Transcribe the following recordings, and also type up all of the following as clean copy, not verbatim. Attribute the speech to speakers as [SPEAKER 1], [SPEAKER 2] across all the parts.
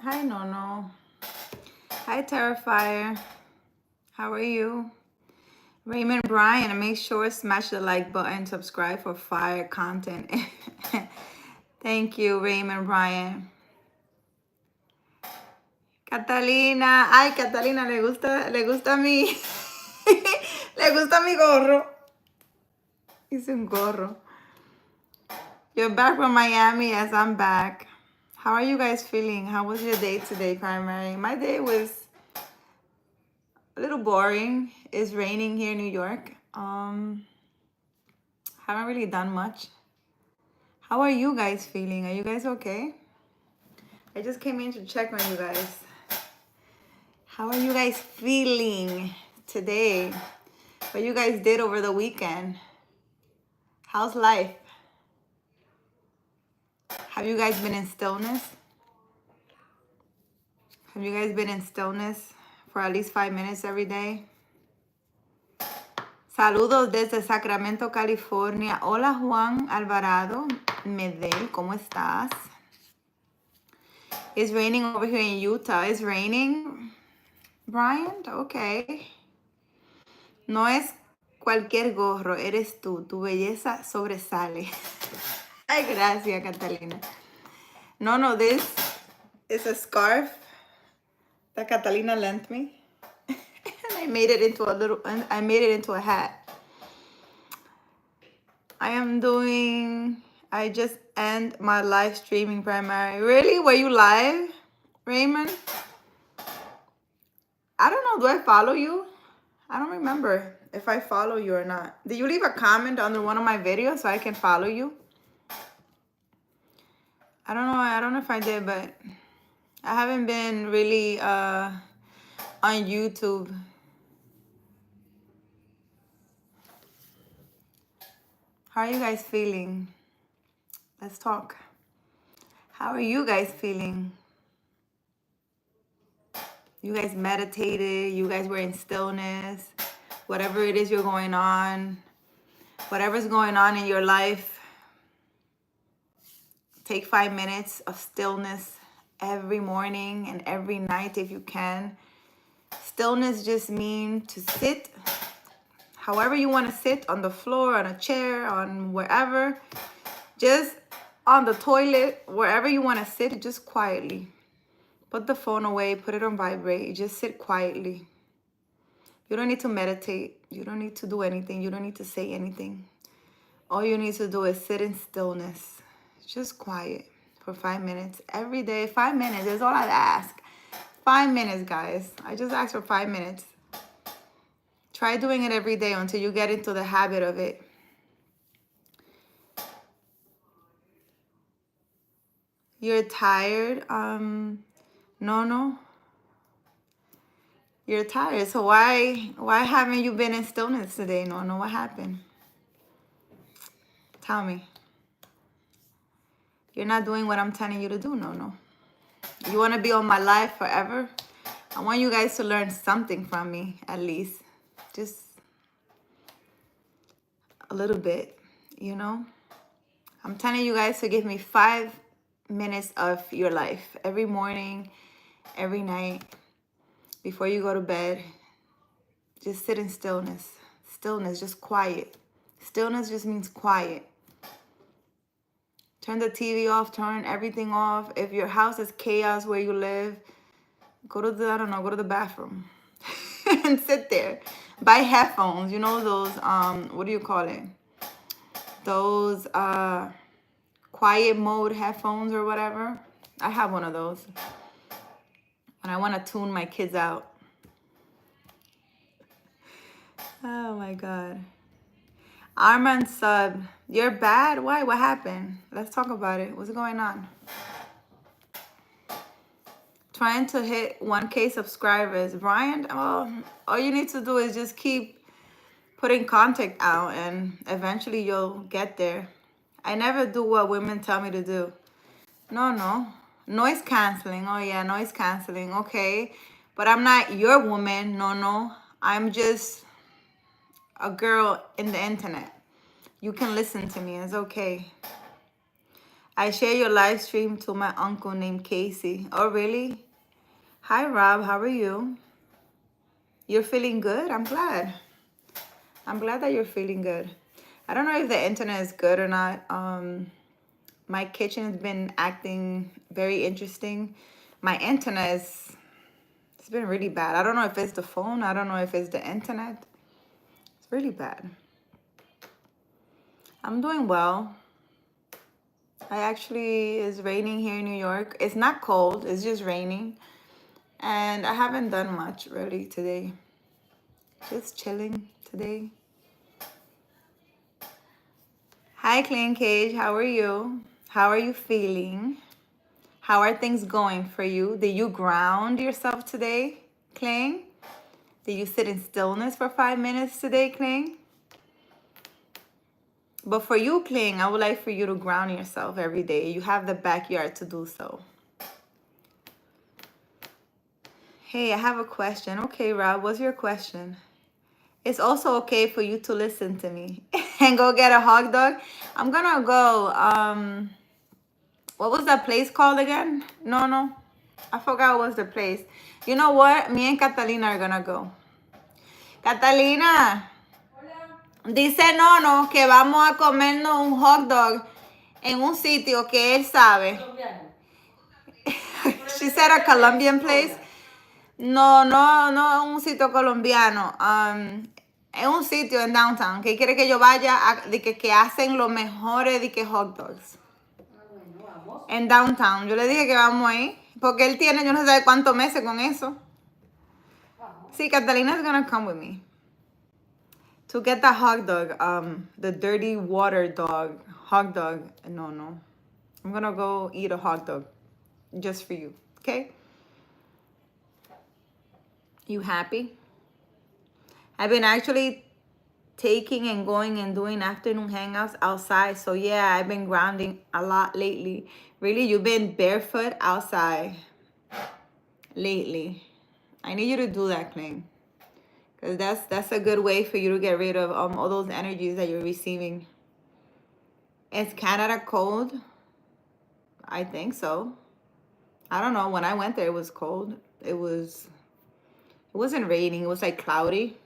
[SPEAKER 1] Hi, Nono. Hi, Terrifier. How are you? Raymond Bryan, make sure to smash the like button, subscribe for fire content. Thank you, Raymond Bryan. Catalina, ay, Catalina, le gusta mi, le gusta mi gorro. Hice un gorro. You're back from Miami. Yes, I'm back. How are you guys feeling? How was your day today, Primary? My day was a little boring. It's raining here in New York. Haven't really done much. How are you guys feeling? Are you guys okay? I just came in to check on you guys. How are you guys feeling today? What you guys did over the weekend? How's life? Have you guys been in stillness? Have you guys been in stillness for at least 5 minutes every day? Saludos desde Sacramento, California. Hola, Juan Alvarado Medel, ¿cómo estás? It's raining over here in Utah. It's raining, Brian? Okay. No es cualquier gorro, eres tú. Tu belleza sobresale. Ay, gracias, Catalina. No, this is a scarf that Catalina lent me. And I made it into a hat. I just end my live streaming primary. Really? Were you live, Raymond? I don't know. Do I follow you? I don't remember if I follow you or not. Did you leave a comment under one of my videos so I can follow you? I don't know. I don't know if I did, but I haven't been really on YouTube. How are you guys feeling? Let's talk. How are you guys feeling? You guys meditated. You guys were in stillness. Whatever it is you're going on, whatever's going on in your life, take 5 minutes of stillness every morning and every night if you can. Stillness just means to sit however you want to sit, on the floor, on a chair, on wherever, just on the toilet, wherever you want to sit, just quietly. Put the phone away, put it on vibrate, just sit quietly. You don't need to meditate. You don't need to do anything. You don't need to say anything. All you need to do is sit in stillness, just quiet for 5 minutes every day. 5 minutes is all I ask. 5 minutes, guys. I just asked for 5 minutes. Try doing it every day until you get into the habit of it. You're tired? No. You're tired. So why haven't you been in stillness today? No. What happened? Tell me. You're not doing what I'm telling you to do. No. You want to be on my life forever? I want you guys to learn something from me, at least. Just a little bit, you know? I'm telling you guys to give me 5 minutes of your life every morning, every night, before you go to bed. Just sit in stillness. Stillness, just quiet. Stillness just means quiet. Turn the TV off, turn everything off. If your house is chaos where you live, go to the bathroom and sit there. Buy headphones, you know those, what do you call it? Those quiet mode headphones or whatever. I have one of those. And I want to tune my kids out. Oh my God. Armand sub, you're bad? Why? What happened? Let's talk about it. What's going on? Trying to hit 1K subscribers. Brian, all you need to do is just keep putting content out and eventually you'll get there. I never do what women tell me to do. No. Noise canceling. Oh yeah, noise canceling. Okay. But I'm not your woman. No. I'm just a girl in the internet. You can listen to me. It's okay. I share your live stream to my uncle named Casey. Oh, really? Hi, Rob. How are you? You're feeling good? I'm glad. I'm glad that you're feeling good. I don't know if the internet is good or not. My kitchen has been acting very interesting. My internet is, it's been really bad. I don't know if it's the phone. I don't know if it's the internet. It's really bad. I'm doing well. It's raining here in New York. It's not cold, it's just raining. And I haven't done much really today. Just chilling today. Hi, Clean Cage. How are you? How are you feeling? How are things going for you? Did you ground yourself today, Cling? Did you sit in stillness for 5 minutes today, Cling? But for you, Cling, I would like for you to ground yourself every day. You have the backyard to do so. Hey, I have a question. Okay, Rob, what's your question? It's also okay for you to listen to me and go get a hot dog. I'm gonna go. What was that place called again? No. I forgot what was the place. You know what? Me and Catalina are gonna go. Catalina. Dice Nono que vamos a comernos un hot dog en un sitio que él sabe. She said a Colombian place. No, un sitio colombiano. Es un sitio en downtown que quiere que yo vaya de que hacen los mejores de que hot dogs. En downtown. Yo le dije que vamos ahí. Porque él tiene, yo no sé cuántos meses con eso. Sí, Catalina's gonna come with me. To get the hot dog, the dirty water dog, hot dog. No. I'm gonna go eat a hot dog just for you, okay? You happy? I've been actually taking and going and doing afternoon hangouts outside. So yeah, I've been grounding a lot lately. Really, you've been barefoot outside lately. I need you to do that, Cling. Because that's a good way for you to get rid of all those energies that you're receiving. Is Canada cold? I think so. I don't know. When I went there, it was cold. It wasn't raining. It was like cloudy.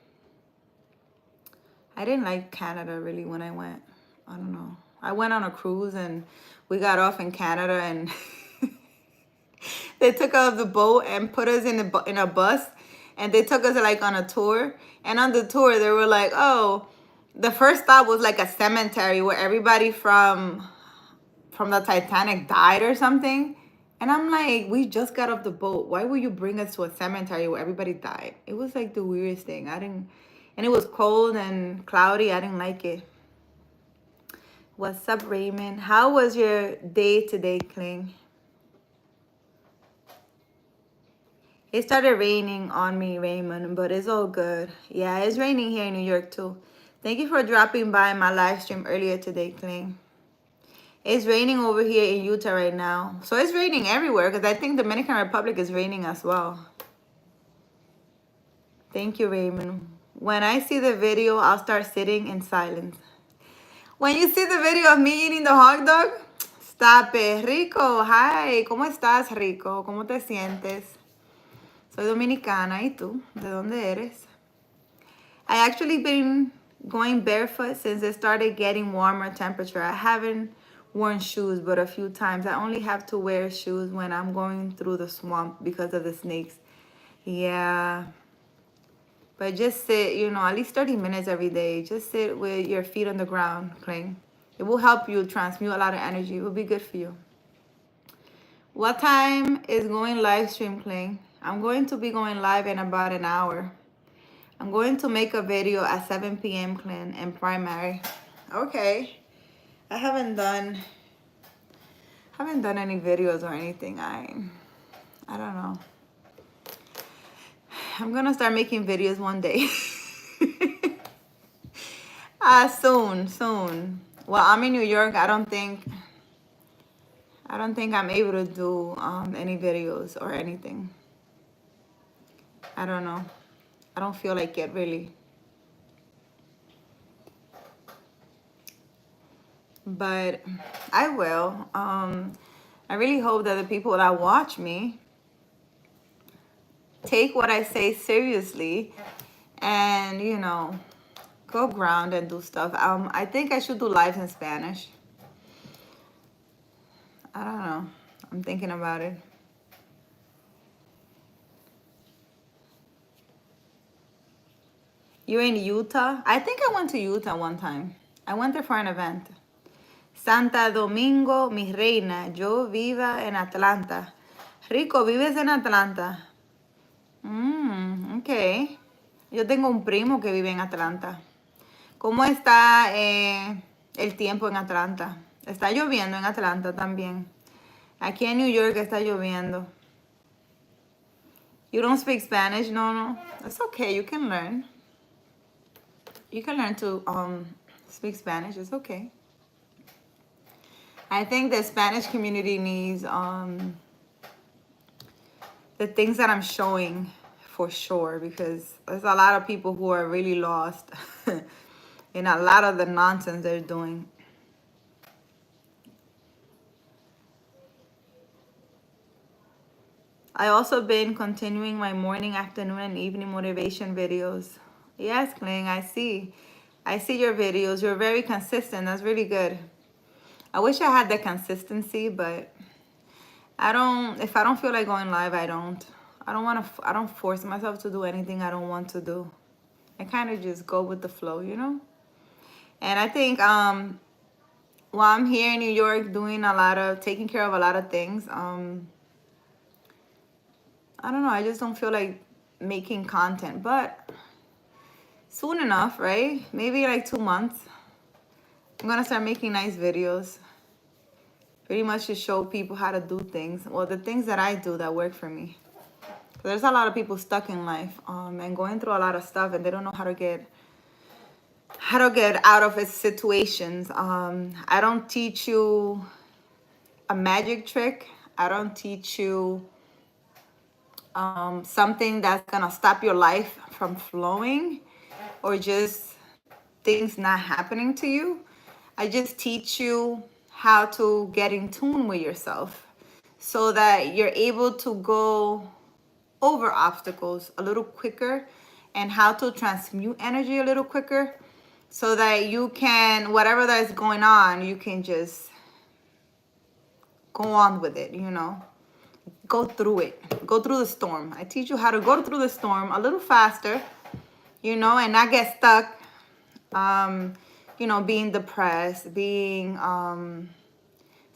[SPEAKER 1] I didn't like Canada really when I went. I don't know. I went on a cruise and we got off in Canada and they took us off the boat and put us in a bus and they took us like on a tour. And on the tour, they were like, oh, the first stop was like a cemetery where everybody from the Titanic died or something. And I'm like, we just got off the boat. Why would you bring us to a cemetery where everybody died? It was like the weirdest thing. And it was cold and cloudy. I didn't like it. What's up, Raymond? How was your day today, Kling? It started raining on me, Raymond, but it's all good. Yeah, it's raining here in New York too. Thank you for dropping by my live stream earlier today, Kling. It's raining over here in Utah right now. So it's raining everywhere because I think Dominican Republic is raining as well. Thank you, Raymond. When I see the video, I'll start sitting in silence. When you see the video of me eating the hot dog, stop it. Rico, hi. ¿Cómo estás, Rico? ¿Cómo te sientes? Soy dominicana. ¿Y tú? ¿De dónde eres? I actually been going barefoot since it started getting warmer temperature. I haven't worn shoes but a few times. I only have to wear shoes when I'm going through the swamp because of the snakes. Yeah. But just sit, at least 30 minutes every day. Just sit with your feet on the ground, Kling. It will help you transmute a lot of energy. It will be good for you. What time is going live stream, Kling? I'm going to be going live in about an hour. I'm going to make a video at 7 p.m. Kling in primary. Okay. I haven't done any videos or anything. I don't know. I'm gonna start making videos one day. Soon. Well, I'm in New York. I don't think I'm able to do any videos or anything. I don't know. I don't feel like it really. but I will. I really hope that the people that watch me take what I say seriously and, go ground and do stuff. I think I should do lives in Spanish. I don't know. I'm thinking about it. You're in Utah? I think I went to Utah one time. I went there for an event. Santa Domingo, mi reina. Yo viva en Atlanta. Rico, ¿vives en Atlanta? Ok. Yo tengo un primo que vive en Atlanta. ¿Cómo está el tiempo en Atlanta? Está lloviendo en Atlanta también. Aquí en New York está lloviendo. You don't speak Spanish? No. That's okay. You can learn. You can learn to speak Spanish. It's okay. I think the Spanish community needs the things that I'm showing for sure, because there's a lot of people who are really lost in a lot of the nonsense they're doing. I also been continuing my morning, afternoon, and evening motivation videos. Yes, Kling, I see. I see your videos. You're very consistent. That's really good. I wish I had the consistency, but if I don't feel like going live, I don't. I don't force myself to do anything I don't want to do. I kind of just go with the flow, And I think while I'm here in New York taking care of a lot of things, I don't know, I just don't feel like making content, but soon enough, right? Maybe like 2 months, I'm gonna start making nice videos. Pretty much to show people how to do things. Well, the things that I do that work for me. There's a lot of people stuck in life and going through a lot of stuff, and they don't know how to get out of situations. I don't teach you a magic trick. I don't teach you something that's gonna stop your life from flowing or just things not happening to you. I just teach you how to get in tune with yourself so that you're able to go over obstacles a little quicker, and how to transmute energy a little quicker, so that you can, whatever that is going on, you can just go on with it, Go through it. Go through the storm. I teach you how to go through the storm a little faster, and not get stuck, being depressed, being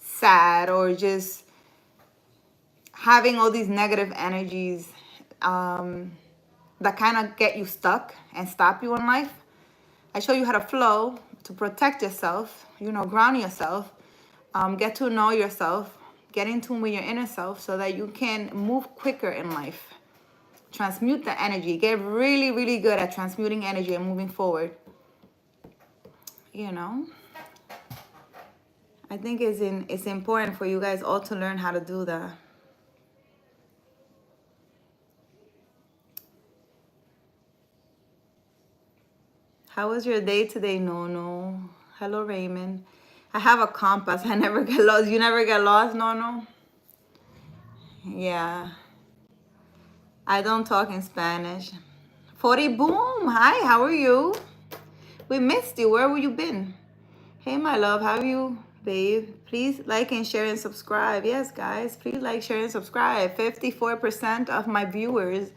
[SPEAKER 1] sad, or just having all these negative energies that kind of get you stuck and stop you in life. I show you how to flow, to protect yourself, ground yourself, get to know yourself, get in tune with your inner self so that you can move quicker in life. Transmute the energy. Get really, really good at transmuting energy and moving forward. I think it's important for you guys all to learn how to do that. How was your day today, No? Hello, Raymond. I have a compass. I never get lost. You never get lost, No? Yeah. I don't talk in Spanish. 40 Boom. Hi, how are you? We missed you. Where have you been? Hey, my love. How are you, babe? Please like and share and subscribe. Yes, guys. Please like, share, and subscribe. 54% of my viewers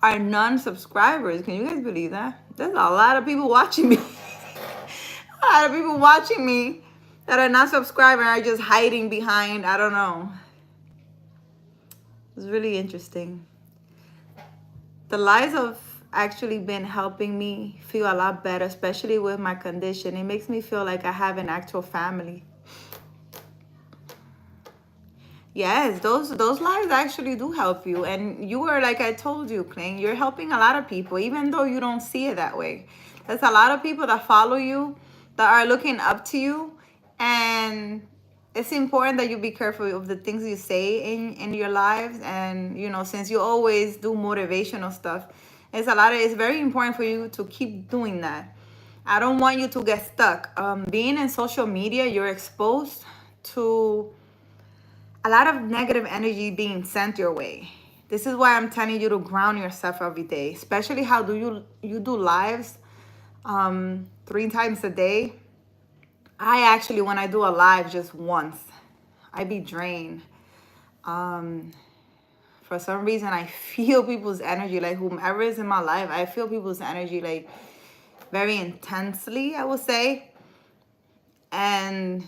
[SPEAKER 1] are non-subscribers. Can you guys believe that? There's a lot of people watching me. A lot of people watching me that are not subscribing, are just hiding behind, I don't know. It's really interesting. The lies have actually been helping me feel a lot better, especially with my condition. It makes me feel like I have an actual family. Yes, those lives actually do help you. And you are, like I told you, Kling, you're helping a lot of people, even though you don't see it that way. There's a lot of people that follow you, that are looking up to you. And it's important that you be careful of the things you say in your lives. And, since you always do motivational stuff, it's very important for you to keep doing that. I don't want you to get stuck. Being in social media, you're exposed to a lot of negative energy being sent your way. This is why I'm telling you to ground yourself every day, especially how do you do lives 3 times a day. I actually, when I do a live just once, I be drained. Um, for some reason, I feel people's energy, like whomever is in my life, I feel people's energy like very intensely, I would say. And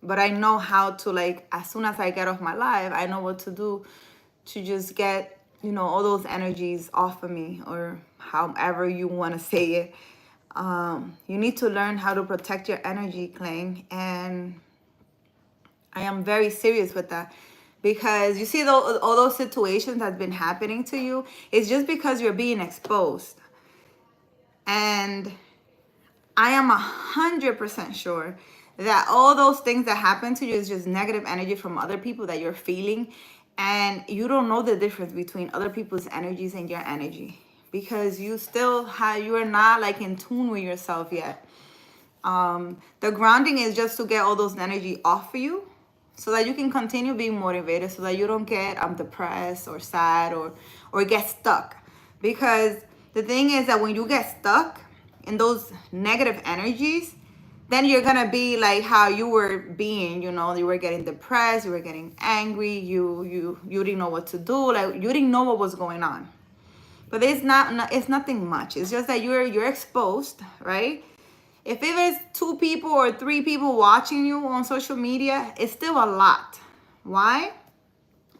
[SPEAKER 1] but I know how to, like, as soon as I get off my live, I know what to do to just get, all those energies off of me, or however you want to say it. You need to learn how to protect your energy, Kling. And I am very serious with that, because you see all those situations that's been happening to you, it's just because you're being exposed. And I am 100% sure that all those things that happen to you is just negative energy from other people that you're feeling, and you don't know the difference between other people's energies and your energy, because you are not like in tune with yourself yet. The grounding is just to get all those energy off of you, so that you can continue being motivated, so that you don't get depressed or sad or get stuck. Because the thing is that when you get stuck in those negative energies, then you're gonna be like how you were being, you were getting depressed, you were getting angry, you didn't know what to do, like you didn't know what was going on. But it's nothing much. It's just that you're exposed, right? If it is 2 people or 3 people watching you on social media, it's still a lot. Why?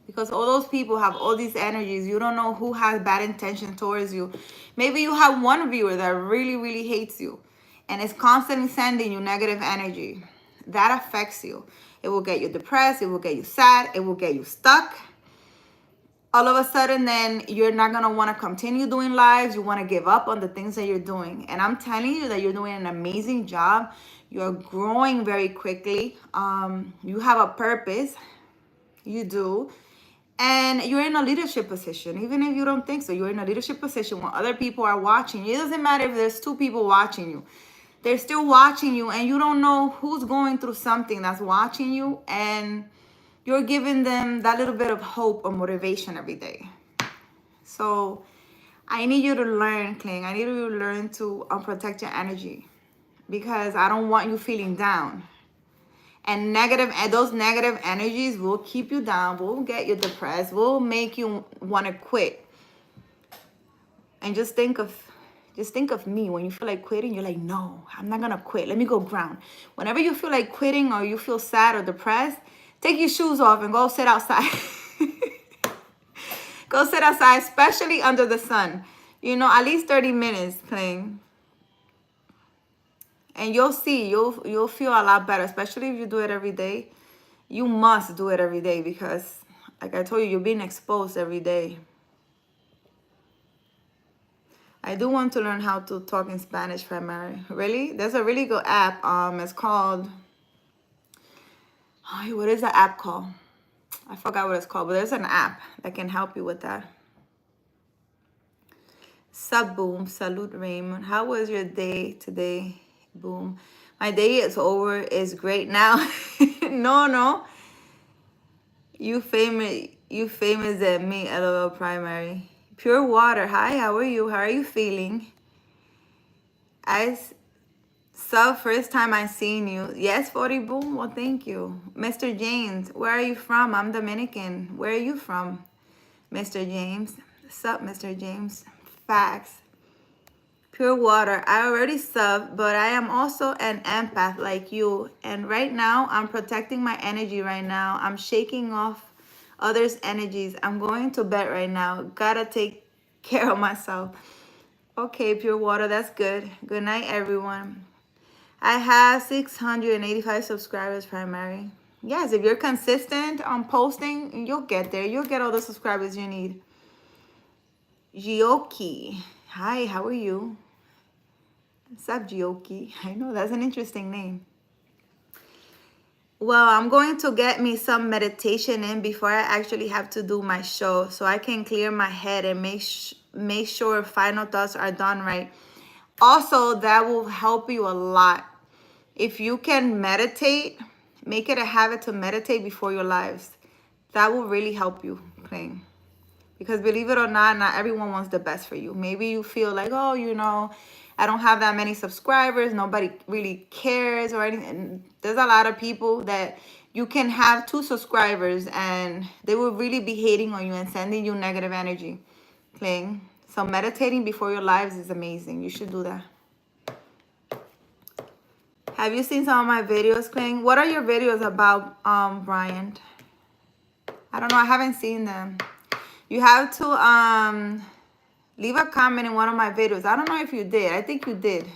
[SPEAKER 1] Because all those people have all these energies. You don't know who has bad intention towards you. Maybe you have one viewer that really, really hates you and is constantly sending you negative energy. That affects you. It will get you depressed. It will get you sad. It will get you stuck. All of a sudden, then you're not going to want to continue doing lives. You want to give up on the things that you're doing. And I'm telling you that you're doing an amazing job. You're growing very quickly. You have a purpose. You do. And you're in a leadership position. Even if you don't think so, you're in a leadership position when other people are watching you. It doesn't matter if there's 2 people watching you. They're still watching you, and you don't know who's going through something that's watching you, and you're giving them that little bit of hope or motivation every day. So I need you to learn, Kling. I need you to learn to protect your energy, because I don't want you feeling down. And those negative energies will keep you down, will get you depressed, will make you want to quit. And just think of me. When you feel like quitting, you're like, no, I'm not gonna quit. Let me go ground. Whenever you feel like quitting or you feel sad or depressed, take your shoes off and go sit outside. Go sit outside, especially under the sun. At least 30 minutes, Kling. And you'll see, you'll feel a lot better, especially if you do it every day. You must do it every day, because, like I told you, you're being exposed every day. I do want to learn how to talk in Spanish primary. Really? There's a really good app. It's called, what is the app called? I forgot what it's called, but there's an app that can help you with that. Sub Boom, salute Raymond. How was your day today? Boom. My day is over. It's great now. No. You famous at me, LOL primary. Pure water. Hi, how are you? How are you feeling? I saw first time I seen you. Yes, 40 Boom. Well, thank you. Mr. James, where are you from? I'm Dominican. Where are you from, Mr. James? Sup, Mr. James? Facts. Pure water. I already sub, but I am also an empath like you. And right now, I'm protecting my energy right now. I'm shaking off others' energies. I'm going to bed right now. Gotta take care of myself. Okay, pure water. That's good. Good night, everyone. I have 685 subscribers primary. Yes, if you're consistent on posting, you'll get there. You'll get all the subscribers you need. Gioki. Hi, how are you? What's up, Gioki? I know, that's an interesting name. Well, I'm going to get me some meditation in before I actually have to do my show, so I can clear my head and make sure final thoughts are done right. Also, that will help you a lot. If you can meditate, make it a habit to meditate before your lives. That will really help you, Plain. Because believe it or not everyone wants the best for you. Maybe you feel like, oh, you know, I don't have that many subscribers. Nobody really cares or anything. There's a lot of people that you can have 2 subscribers and they will really be hating on you and sending you negative energy. Playing. So meditating before your lives is amazing. You should do that. Have you seen some of my videos, Cling? What are your videos about, Bryant? I don't know. I haven't seen them. You have to leave a comment in one of my videos. I don't know if you did. I think you did.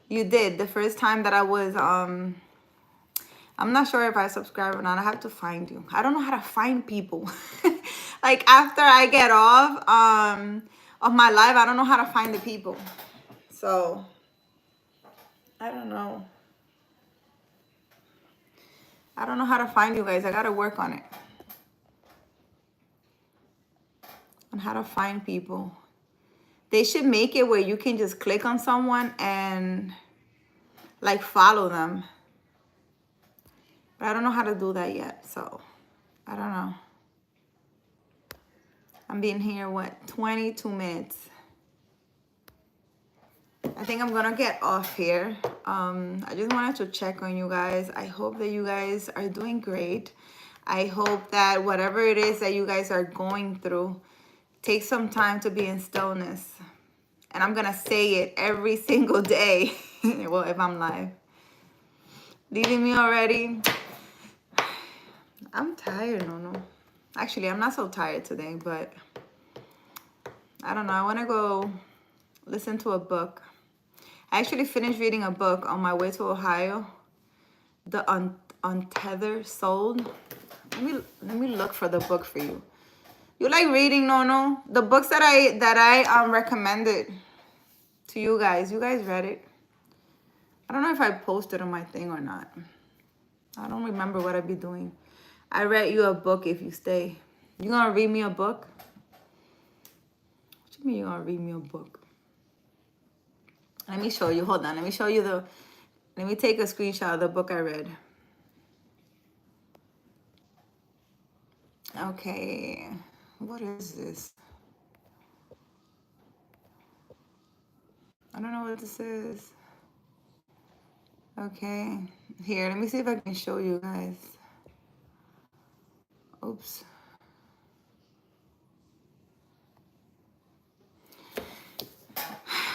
[SPEAKER 1] You did the first time that I was I'm not sure if I subscribe or not. I have to find you. I don't know how to find people. Like after I get off of my live, I don't know how to find the people. So I don't know. I don't know how to find you guys. I gotta work on it. On how to find people. They should make it where you can just click on someone and like follow them. But I don't know how to do that yet, so I don't know. I'm being here, what, 22 minutes. I think I'm gonna get off here. I just wanted to check on you guys. I hope that you guys are doing great. I hope that whatever it is that you guys are going through, take some time to be in stillness. And I'm gonna say it every single day. Well, if I'm live. Leaving me already? I'm tired, no. Actually, I'm not so tired today, but I don't know. I want to go listen to a book. I actually finished reading a book on my way to Ohio. The Untethered Soul. Let me look for the book for you. You like reading, no? The books that I recommended to you guys read it. I don't know if I posted on my thing or not. I don't remember what I'd be doing. I read you a book if you stay. You gonna read me a book? What do you mean you gonna read me a book? Let me show you. Hold on. Let me show you let me take a screenshot of the book I read. Okay. What is this? I don't know what this is. Okay. Here, let me see if I can show you guys. Oops.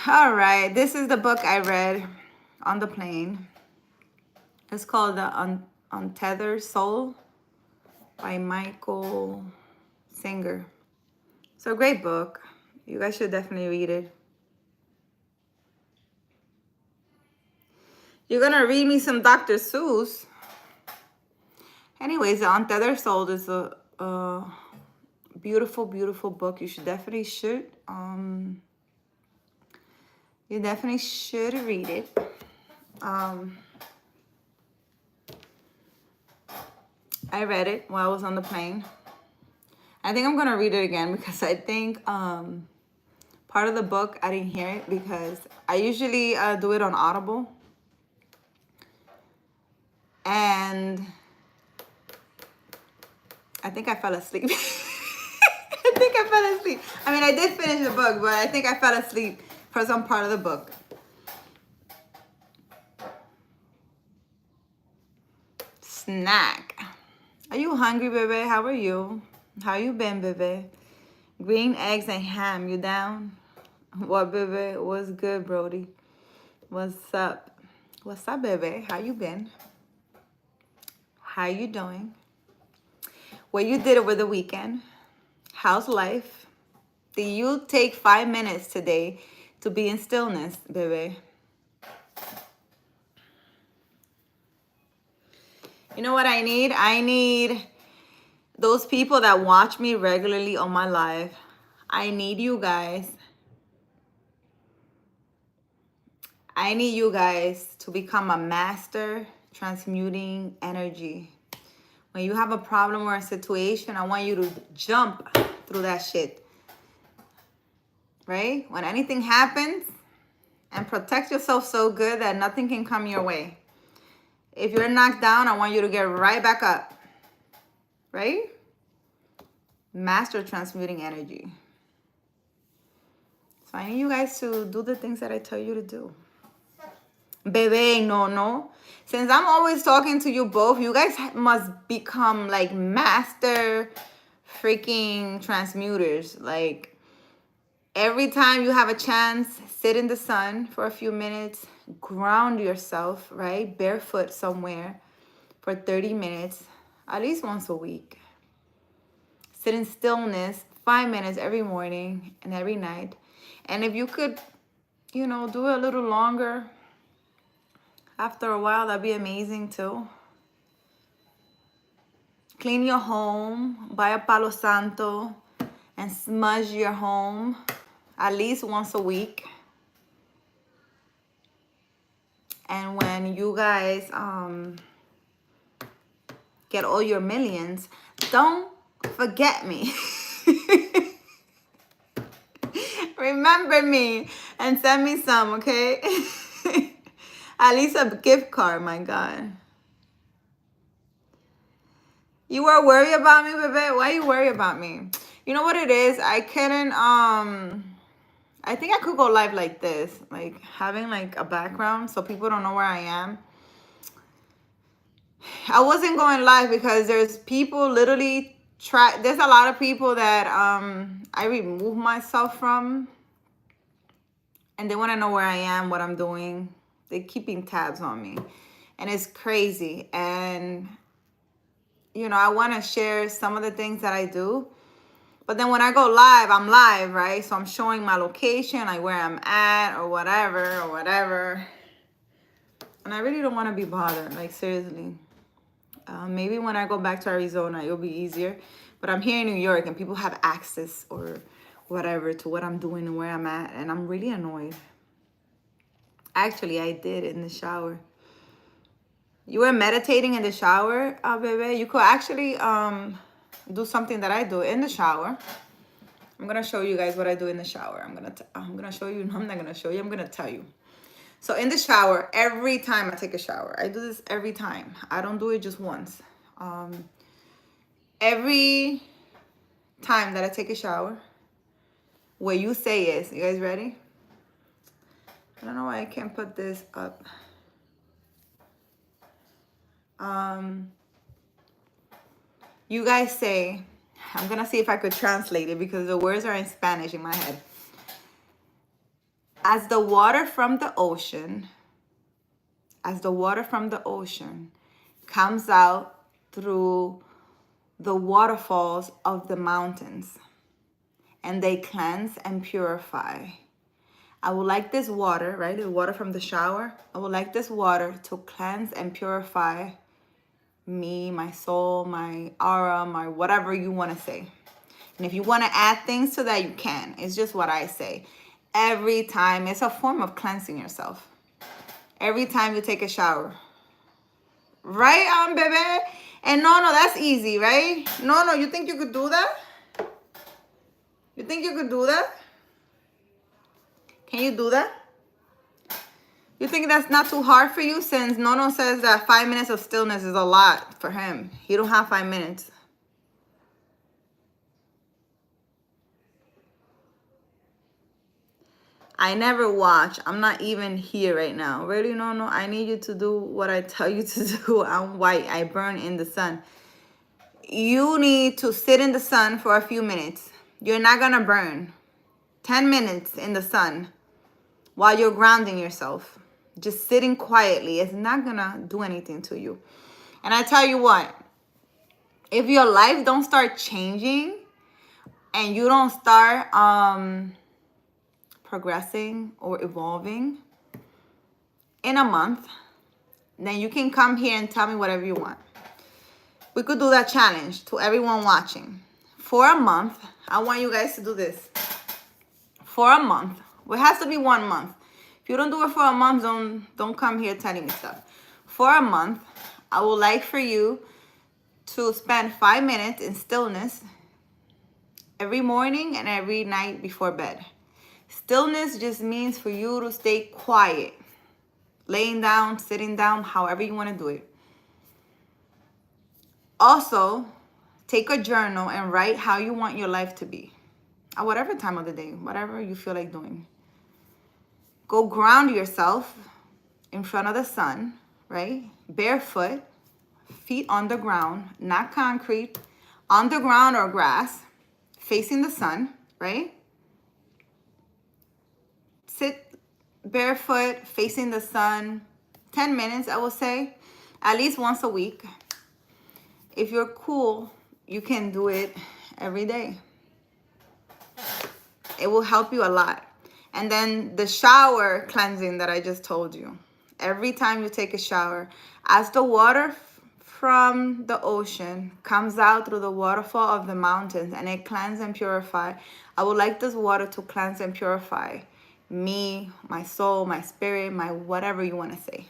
[SPEAKER 1] All right. This is the book I read on the plane. It's called The Untethered Soul by Michael Singer. It's a great book. You guys should definitely read it. You're gonna read me some Dr. Seuss. Anyways, The Untethered Soul is a beautiful, beautiful book. You definitely should read it. I read it while I was on the plane. I think I'm gonna read it again because I think part of the book I didn't hear it because I usually do it on Audible. And I think I fell asleep. I mean, I did finish the book, but I think I fell asleep for some part of the book. Snack. Are you hungry, baby? How are you? How you been, baby? Green eggs and ham. You down? What, baby? What's good, Brody? What's up? What's up, baby? How you been? How you doing? What you did over the weekend? How's life? Did you take 5 minutes today to be in stillness, baby? You know what I need? I need those people that watch me regularly on my live. I need you guys. I need you guys to become a master transmuting energy. When you have a problem or a situation, I want you to jump through that shit. Right? When anything happens and protect yourself so good that nothing can come your way. If you're knocked down, I want you to get right back up. Right? Master transmuting energy. So I need you guys to do the things that I tell you to do. Bebe, no. Since I'm always talking to you both, you guys must become like master freaking transmuters. Like every time you have a chance, sit in the sun for a few minutes, ground yourself, right? Barefoot somewhere for 30 minutes, at least once a week. Sit in stillness 5 minutes every morning and every night. And if you could, do it a little longer, after a while, that'd be amazing too. Clean your home, buy a Palo Santo, and smudge your home at least once a week. And when you guys get all your millions, don't forget me. Remember me and send me some, okay? At least a gift card, my God. You were worried about me, baby? Why you worried about me? You know what it is? I couldn't, I think I could go live like this. Like, having, like, a background so people don't know where I am. I wasn't going live because there's people literally there's a lot of people that I remove myself from. And they want to know where I am, what I'm doing. They're keeping tabs on me. And it's crazy. And, I want to share some of the things that I do. But then when I go live, I'm live, right? So I'm showing my location, like where I'm at or whatever. And I really don't want to be bothered, like seriously. Maybe when I go back to Arizona, it'll be easier. But I'm here in New York and people have access or whatever to what I'm doing and where I'm at. And I'm really annoyed. Actually, I did in the shower. You were meditating in the shower, baby. You could actually do something that I do in the shower. I'm gonna show you guys what I do in the shower. I'm gonna show you. No, I'm not gonna show you. I'm gonna tell you. So in the shower, every time I take a shower, I do this every time. I don't do it just once. Every time that I take a shower, what you say is, you guys ready? I don't know why I can't put this up. You guys say, I'm gonna see if I could translate it because the words are in Spanish in my head. As the water from the ocean comes out through the waterfalls of the mountains, and they cleanse and purify. I would like this water, right? The water from the shower. I would like this water to cleanse and purify me, my soul, my aura, my whatever you want to say. And if you want to add things to that, you can. It's just what I say. Every time, it's a form of cleansing yourself. Every time you take a shower. Right, baby? And no, that's easy, right? No, you think you could do that? You think you could do that? Can you do that? You think that's not too hard for you since Nono says that 5 minutes of stillness is a lot for him. He don't have 5 minutes. I never watch. I'm not even here right now. Really, Nono? I need you to do what I tell you to do. I'm white. I burn in the sun. You need to sit in the sun for a few minutes. You're not going to burn. 10 minutes in the sun while you're grounding yourself. Just sitting quietly is not going to do anything to you. And I tell you what, if your life don't start changing and you don't start progressing or evolving in a month, then you can come here and tell me whatever you want. We could do that challenge to everyone watching. For a month, I want you guys to do this. For a month. It has to be 1 month. If you don't do it for a month, don't come here telling me stuff. For a month, I would like for you to spend 5 minutes in stillness every morning and every night before bed. Stillness just means for you to stay quiet. Laying down, sitting down, however you want to do it. Also, take a journal and write how you want your life to be. At whatever time of the day, whatever you feel like doing. Go ground yourself in front of the sun, right? Barefoot, feet on the ground, not concrete, on the ground or grass, facing the sun, right? Sit barefoot, facing the sun, 10 minutes, I will say, at least once a week. If you're cool, you can do it every day. It will help you a lot. And then the shower cleansing that I just told you. Every time you take a shower, as the water from the ocean comes out through the waterfall of the mountains and it cleanses and purifies, I would like this water to cleanse and purify me, my soul, my spirit, my whatever you want to say.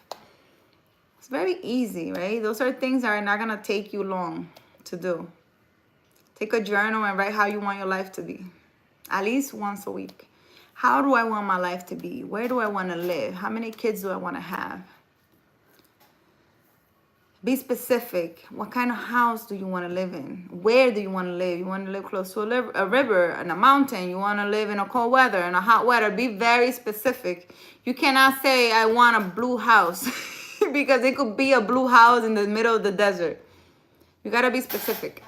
[SPEAKER 1] It's very easy, right? Those are things that are not going to take you long to do. Take a journal and write how you want your life to be. At least once a week. How do I want my life to be? Where do I want to live? How many kids do I want to have? Be specific. What kind of house do you want to live in? Where do you want to live? You want to live close to a river, in a mountain. You want to live in a cold weather, in a hot weather. Be very specific. You cannot say, I want a blue house. Because it could be a blue house in the middle of the desert. You got to be specific.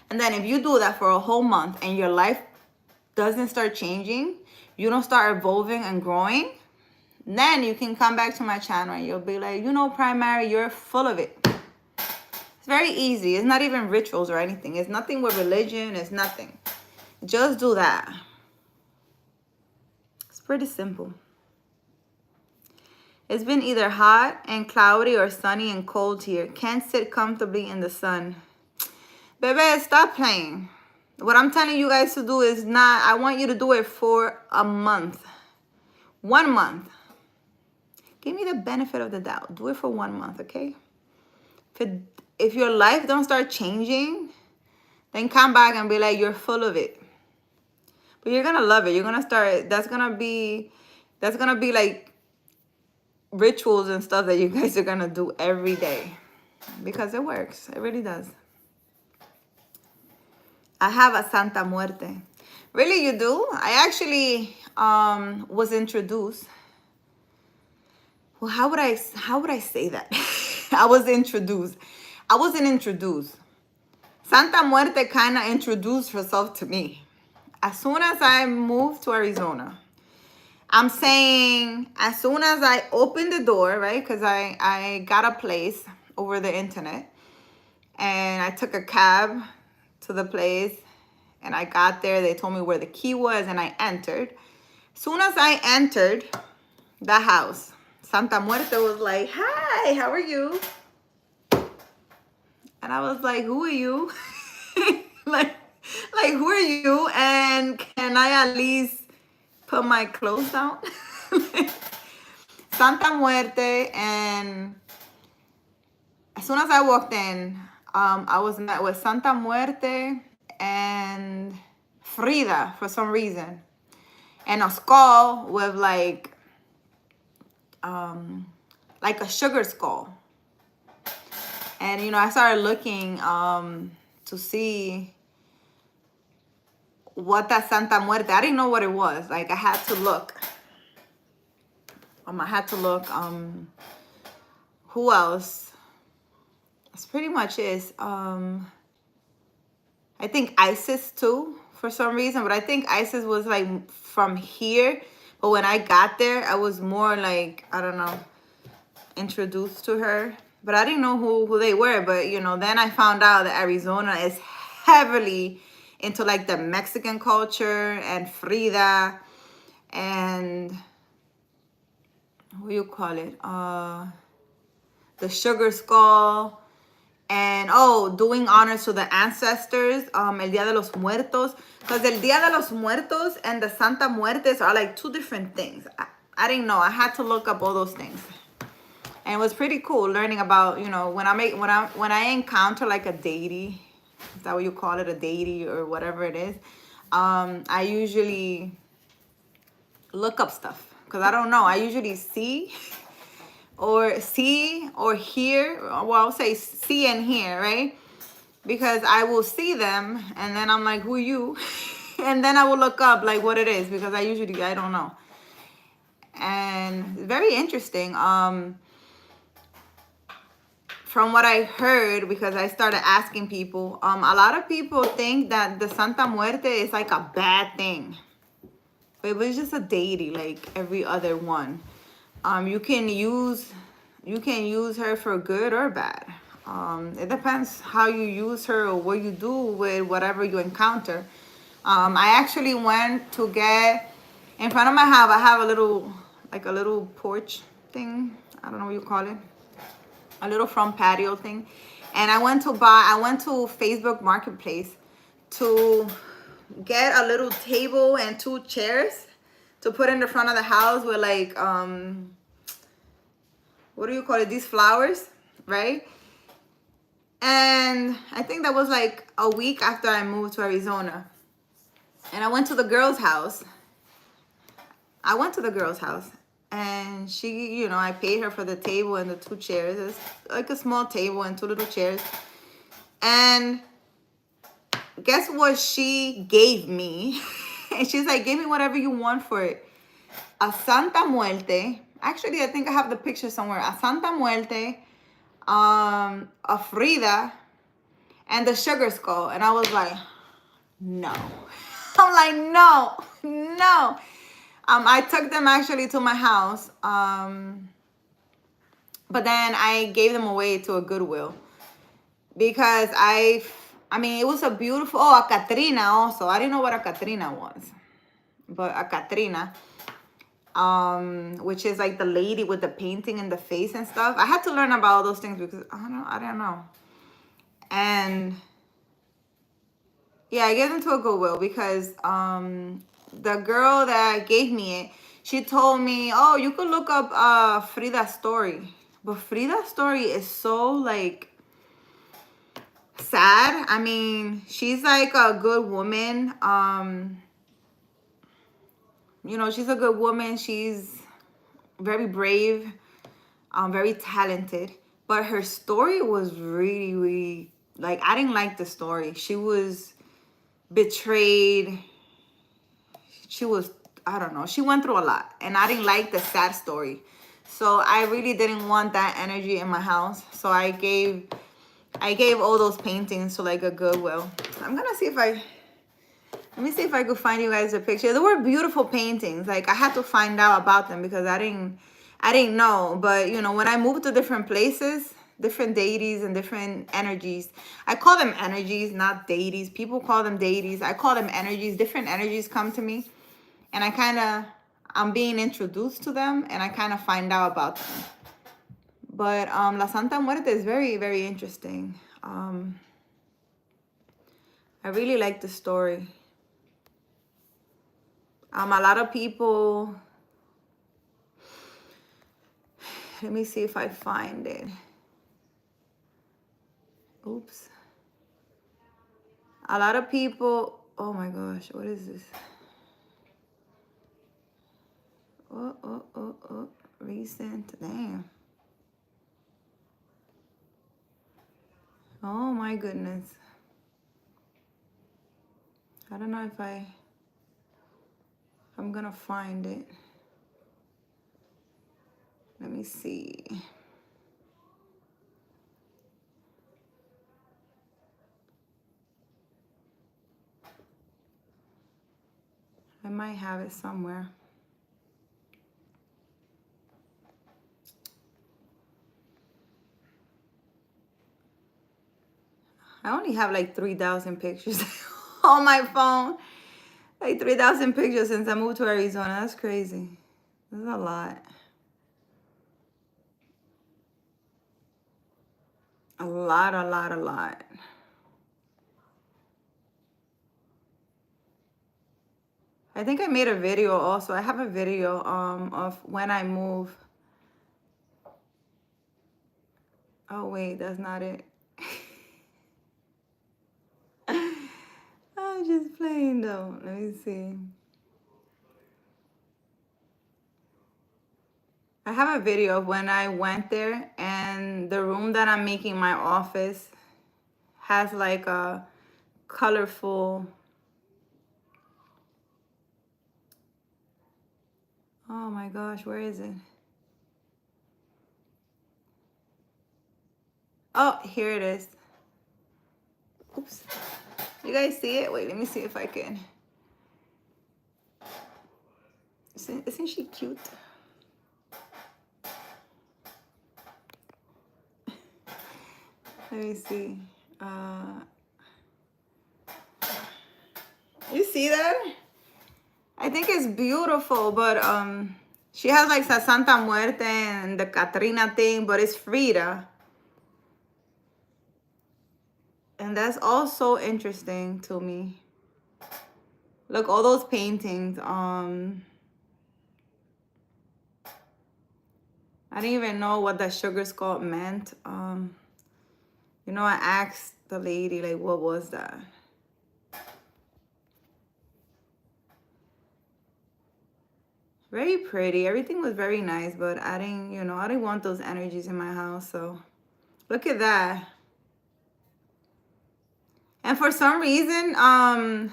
[SPEAKER 1] And then if you do that for a whole month and your life doesn't start changing, you don't start evolving and growing, then you can come back to my channel and you'll be like, Primary, you're full of it. It's very easy. It's not even rituals or anything. It's nothing with religion. It's nothing. Just do that. It's pretty simple. It's been either hot and cloudy or sunny and cold here. Can't sit comfortably in the sun. Baby, stop playing. What I'm telling you guys to do is not, I want you to do it for a month. 1 month. Give me the benefit of the doubt. Do it for 1 month, okay? If your life don't start changing, then come back and be like, you're full of it. But you're going to love it. You're going to start, that's going to be like rituals and stuff that you guys are going to do every day. Because it works. It really does. I have a Santa Muerte. Really, you do? I actually was introduced. Well, how would I say that? I was introduced. I wasn't introduced. Santa Muerte kind of introduced herself to me. As soon as I moved to Arizona, I'm saying as soon as I opened the door, right? Because I got a place over the internet. And I took a cab to the place. And I got there. They told me where the key was. And I entered. As soon as I entered the house, Santa Muerte was like, hi, how are you? And I was like, who are you? like, who are you? And can I at least put my clothes down? Santa Muerte. And as soon as I walked in, I was met with Santa Muerte and Frida for some reason. And a skull with like a sugar skull. And, I started looking to see what that Santa Muerte, I didn't know what it was. Like, I had to look. Who else? That's pretty much it. I think Isis too, for some reason. But I think Isis was like from here. But when I got there, I was more like, I don't know, introduced to her. But I didn't know who they were. But, then I found out that Arizona is heavily into like the Mexican culture and Frida and what do you call it? The sugar skull. And, doing honors to the ancestors, El Día de los Muertos. Because El Día de los Muertos and the Santa Muertes are like two different things. I didn't know. I had to look up all those things. And it was pretty cool learning about, when I encounter like a deity, is that what you call it, a deity or whatever it is? I usually look up stuff because I don't know. I usually see or hear. Well, I'll say see and hear, right? Because I will see them and then I'm like, who you? And then I will look up like what it is because I don't know. And very interesting. From what I heard, because I started asking people, a lot of people think that the Santa Muerte is like a bad thing. But it was just a deity like every other one. You can use her for good or bad. It depends how you use her or what you do with whatever you encounter. I actually went to get in front of my house. I have a little porch thing. I don't know what you call it. A little front patio thing. And I went to Facebook Marketplace to get a little table and 2 chairs to put in the front of the house with like what do you call it, these flowers, right? And I think that was like a week after I moved to Arizona. And I went to the girl's house. And she, I paid her for the table and the 2 chairs. It's like a small table and 2 little chairs. And guess what she gave me? And she's like, give me whatever you want for it. A Santa Muerte. Actually, I think I have the picture somewhere. A Santa Muerte, a Frida, and the sugar skull. And I was like, no. I'm like, no. I took them actually to my house. But then I gave them away to a Goodwill. Because it was a beautiful, a Katrina also. I didn't know what a Katrina was. But a Katrina, which is like the lady with the painting in the face and stuff. I had to learn about all those things because I don't know. And yeah, I gave them to a Goodwill because the girl that gave me it, she told me, oh, you could look up Frida's story. But Frida's story is so like sad. I mean, she's like a good woman. She's a good woman. She's very brave, very talented. But her story was really, really, like, I didn't like the story. She was betrayed. She was, I don't know. She went through a lot. And I didn't like the sad story. So I really didn't want that energy in my house. So I gave all those paintings to like a Goodwill. I'm gonna see if let me see if I could find you guys a picture. They were beautiful paintings. Like I had to find out about them because I didn't know. But when I moved to different places, different deities and different energies. I call them energies, not deities. People call them deities. I call them energies. Different energies come to me. And I'm being introduced to them and I kind of find out about them. But La Santa Muerte is very, very interesting. I really like the story. A lot of people, let me see if I find it. Oops. A lot of people, oh my gosh, what is this? Oh, recent, damn. Oh my goodness. I don't know if I'm gonna find it. Let me see. I might have it somewhere. I only have like 3,000 pictures on my phone. Like 3,000 pictures since I moved to Arizona. That's crazy. That's a lot. A lot. I think I made a video also. I have a video of when I move. Oh wait, that's not it. I'm just playing though. Let me see. I have a video of when I went there, and the room that I'm making my office has like a colorful, oh my gosh, where is it? Oh, here it is. Oops. You guys see it? Wait, let me see if I can. Isn't she cute? Let me see. You see that? I think it's beautiful, but she has like sa Santa Muerte and the Catrina thing, but it's Frida. And that's also interesting to me. Look, all those paintings. I didn't even know what that sugar skull meant. You know, I asked the lady, like, what was that? Very pretty. Everything was very nice, but I didn't want those energies in my house. So look at that. And for some reason, all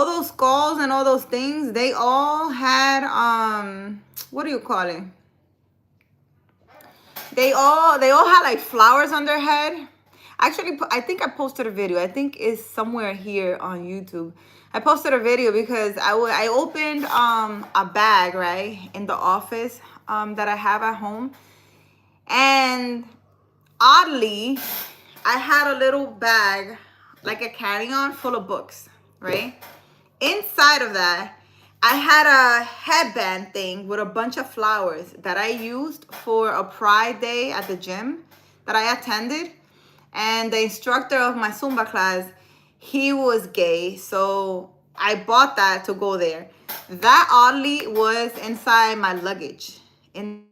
[SPEAKER 1] those skulls and all those things, they all had, what do you call it? They all had like flowers on their head. Actually, I think I posted a video. I think it's somewhere here on YouTube. I posted a video because I opened a bag, right, in the office that I have at home. And oddly, I had a little bag, like a carry-on full of books, right? Inside of that, I had a headband thing with a bunch of flowers that I used for a Pride Day at the gym that I attended. And the instructor of my Zumba class, he was gay. So I bought that to go there. That oddly was inside my luggage. In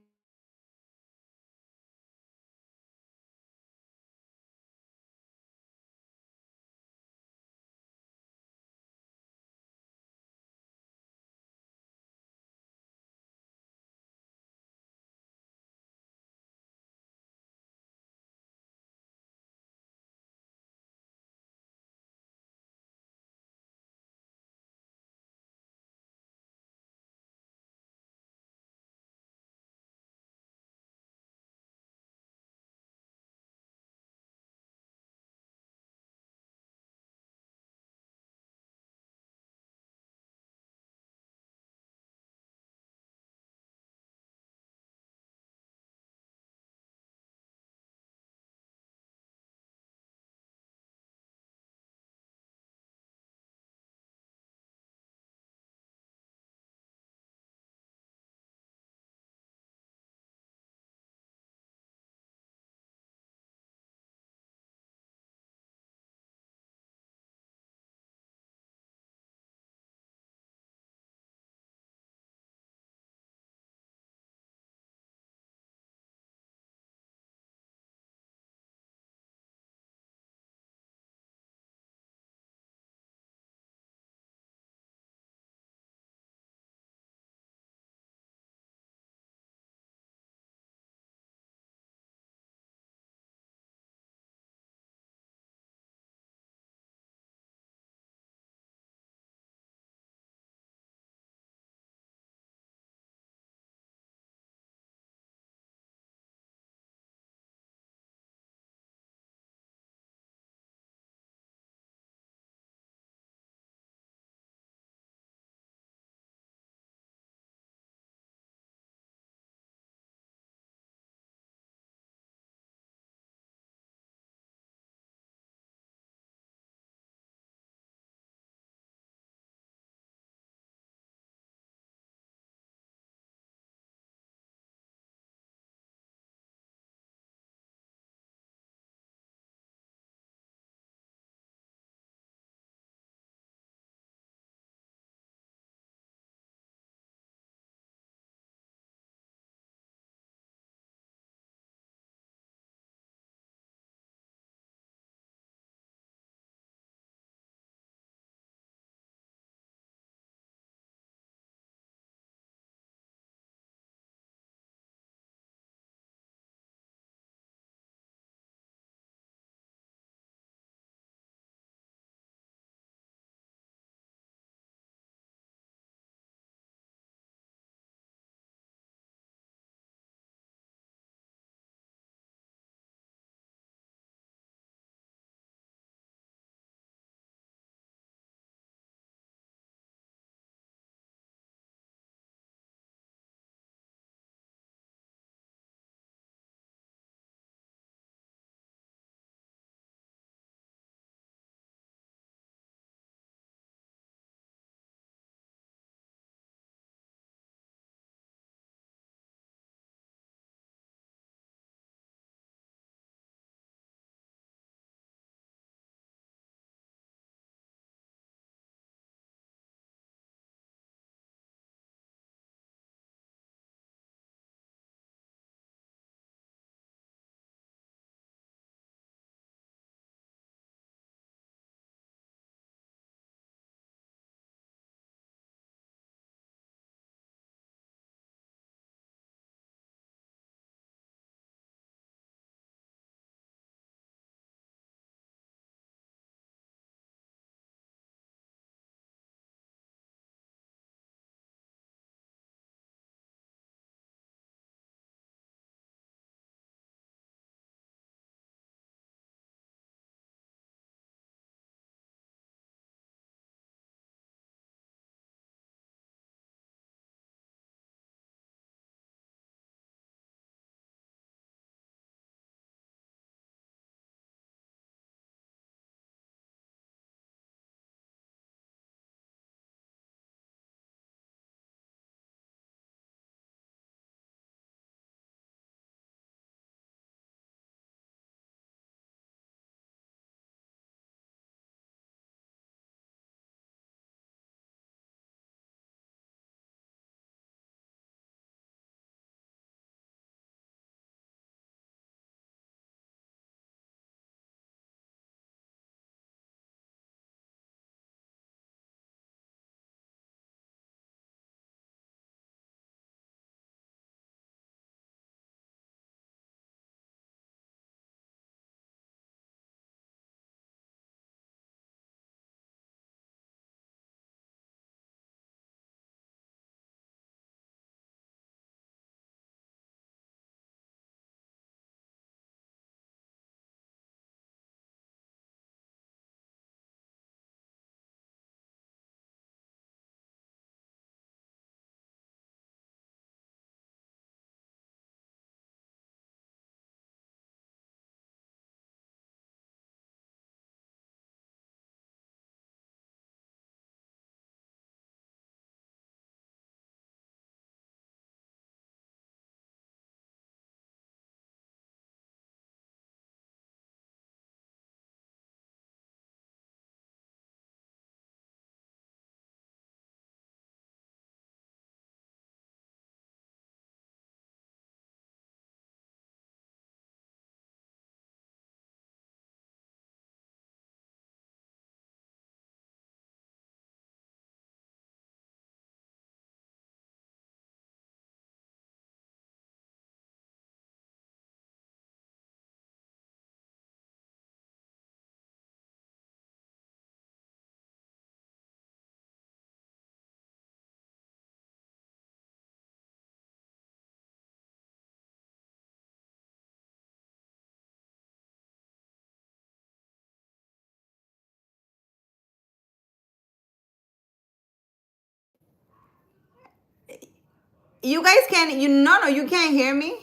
[SPEAKER 1] You guys can't, no, you can't hear me.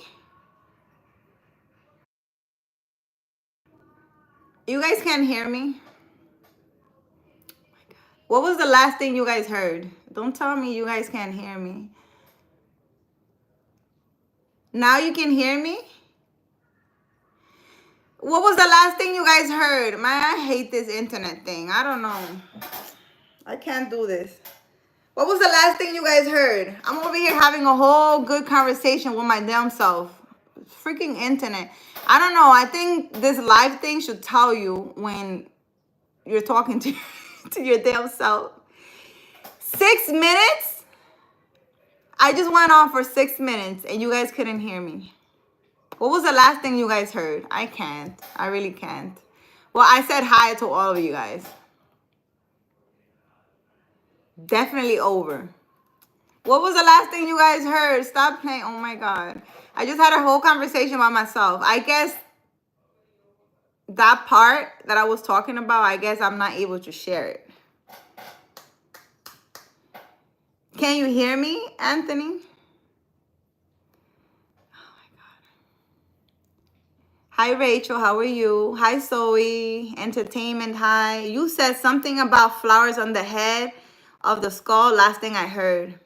[SPEAKER 1] You guys can't hear me. What was the last thing you guys heard? Don't tell me you guys can't hear me. Now you can hear me? What was the last thing you guys heard? Man, I hate this internet thing. I don't know. I can't do this. What was the last thing you guys heard? I'm over here having a whole good conversation with my damn self. Freaking internet. I don't know. I think this live thing should tell you when you're talking to, to your damn self. 6 minutes? I just went on for 6 minutes and you guys couldn't hear me. What was the last thing you guys heard? I can't. I really can't. Well, I said hi to all of you guys. Definitely over. What was the last thing you guys heard? Stop playing. Oh my God. I just had a whole conversation by myself. I guess that part that I was talking about, I guess I'm not able to share it. Can you hear me, Anthony? Hi, Rachel. How are you? Hi, Zoe. Entertainment. Hi. You said something about flowers on the head of the skull. Last thing I heard.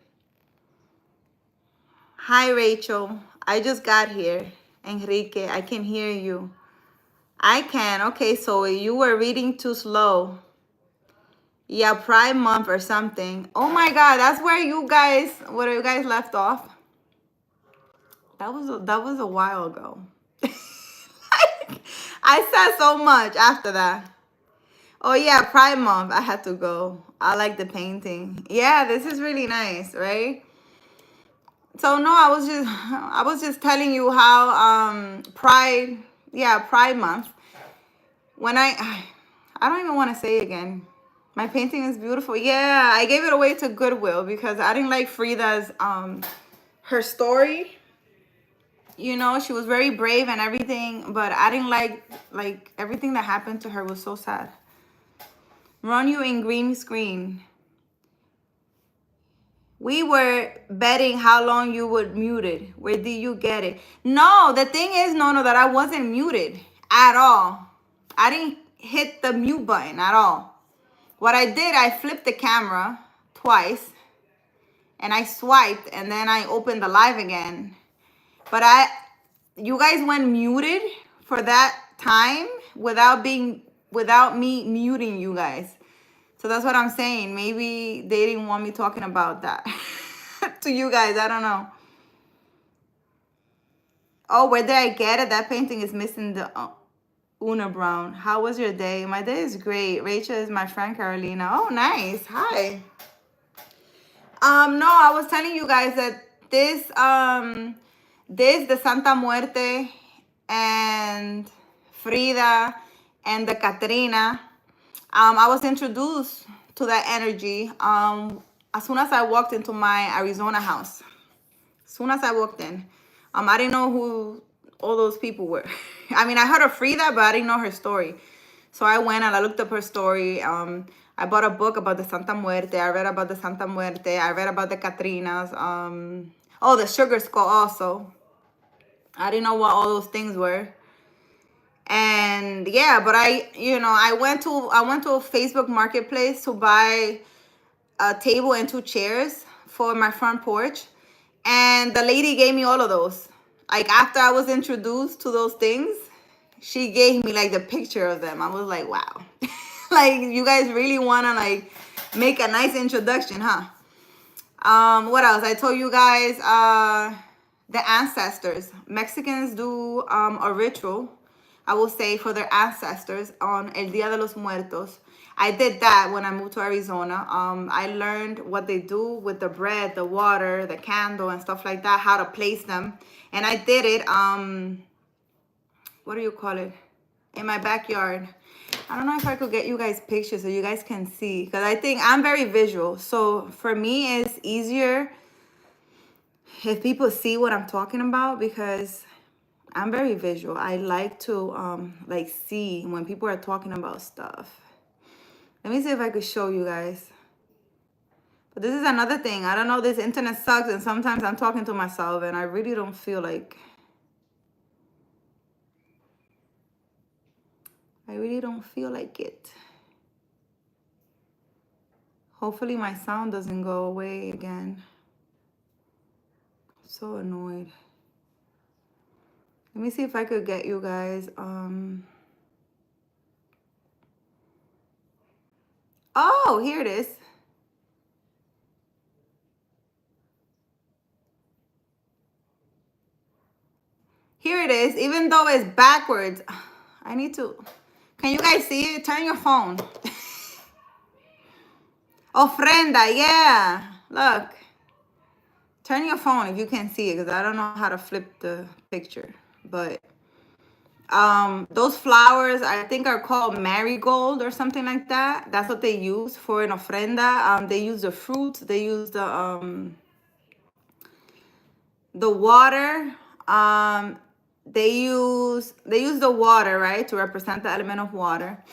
[SPEAKER 1] Hi, Rachel. I just got here. Enrique, I can hear you. I can. Okay, Zoe. You were reading too slow. Yeah, Pride Month or something. Oh my God. That's where you guys, where you guys left off. That was a while ago. I said so much after that. Oh yeah, Pride Month. I had to go. I like the painting. Yeah, this is really nice, right? So no, I was just telling you how Pride, yeah, Pride Month. When I don't even want to say it again. My painting is beautiful. Yeah, I gave it away to Goodwill because I didn't like Frida's her story. You know, she was very brave and everything, but I didn't like everything that happened to her was so sad. Run you in green screen. We were betting how long you would mute it. Where did you get it? No, the thing is, no, that I wasn't muted at all. I didn't hit the mute button at all. What I did, I flipped the camera twice and I swiped and then I opened the live again. But you guys went muted for that time without me muting you guys. So that's what I'm saying. Maybe they didn't want me talking about that to you guys. I don't know. Oh, where did I get it? That painting is missing the Una Brown. How was your day? My day is great. Rachel is my friend Carolina. Oh, nice. Hi. No, I was telling you guys that this the Santa Muerte and Frida and the Katrina, I was introduced to that energy as soon as I walked into my Arizona house. As soon as I walked in, I didn't know who all those people were. I mean, I heard of Frida, but I didn't know her story. So I went and I looked up her story. I bought a book about the Santa Muerte. I read about the Santa Muerte. I read about the Katrinas. Oh, the Sugar Skull also. I didn't know what all those things were. And yeah, but I went to a Facebook marketplace to buy a table and 2 chairs for my front porch. And the lady gave me all of those. Like after I was introduced to those things, she gave me like the picture of them. I was like, wow. Like you guys really want to like make a nice introduction, huh? What else? I told you guys the ancestors. Mexicans do a ritual, I will say, for their ancestors on El Día de los Muertos. I did that when I moved to Arizona. I learned what they do with the bread, the water, the candle, and stuff like that, how to place them. And I did it, what do you call it? In my backyard. I don't know if I could get you guys pictures so you guys can see. Because I think I'm very visual. So for me, it's easier if people see what I'm talking about because I'm very visual. I like to like see when people are talking about stuff. Let me see if I could show you guys. But this is another thing. I don't know, this internet sucks, and sometimes I'm talking to myself and I really don't feel like, it. Hopefully my sound doesn't go away again. I'm so annoyed. Let me see if I could get you guys. Oh, here it is. Here it is, even though it's backwards. I need to, can you guys see it? Turn your phone. Ofrenda, yeah. Look. Turn your phone if you can see it, because I don't know how to flip the picture. But those flowers, I think, are called marigold or something like that. That's what they use for an ofrenda. They use the fruits. They use the water. They use the water, right, to represent the element of water.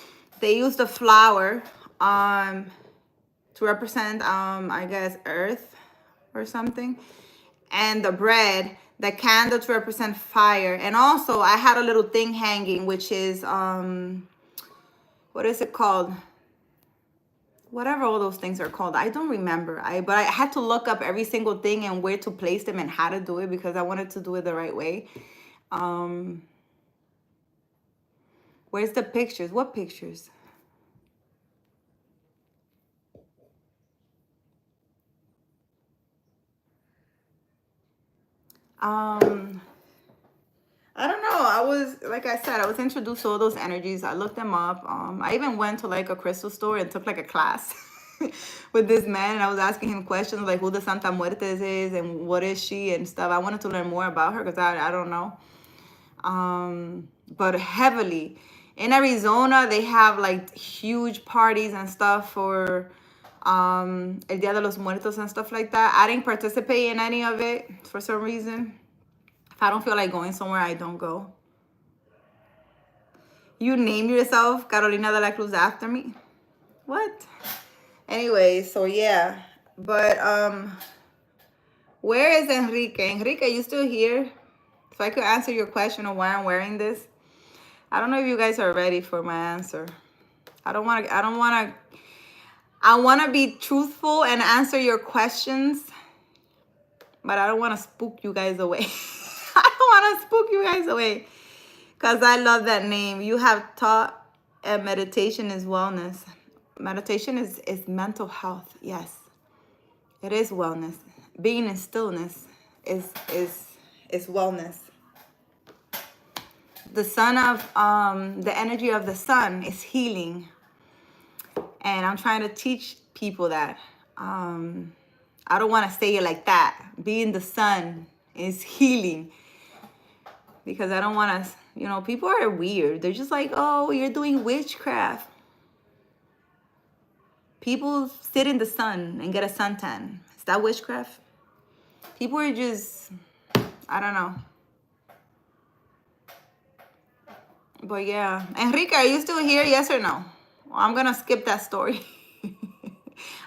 [SPEAKER 1] They use the flower to represent I guess earth or something, and the bread, the candle, to represent fire. And also I had a little thing hanging, which is what is it called? Whatever all those things are called, I don't remember. But I had to look up every single thing and where to place them and how to do it, because I wanted to do it the right way. Where's the pictures? What pictures? I don't know. I was, like I said, I was introduced to all those energies. I looked them up. I even went to like a crystal store and took like a class with this man, and I was asking him questions like who the Santa Muertes is and what is she and stuff. I wanted to learn more about her because I don't know. But heavily in Arizona, they have like huge parties and stuff for El Dia de los Muertos and stuff like that. I didn't participate in any of it for some reason. If I don't feel like going somewhere, I don't go. You name yourself Carolina de la Cruz after me? What? Anyway, so yeah. But where is Enrique? Enrique, you still here? So I could answer your question of why I'm wearing this. I don't know if you guys are ready for my answer. I want to be truthful and answer your questions, but I don't want to spook you guys away. I don't want to spook you guys away, because I love that name. You have taught, and meditation is wellness. Meditation is mental health. Yes, it is wellness. Being in stillness is wellness. The sun of the energy of the sun is healing, and I'm trying to teach people that. I don't want to say it like that. Being the sun is healing, because I don't want to, people are weird. They're just like, oh, you're doing witchcraft. People sit in the sun and get a suntan. Is that witchcraft? People are just, I don't know. But yeah. Enrique, are you still here? Yes or no? Well, I'm going to skip that story.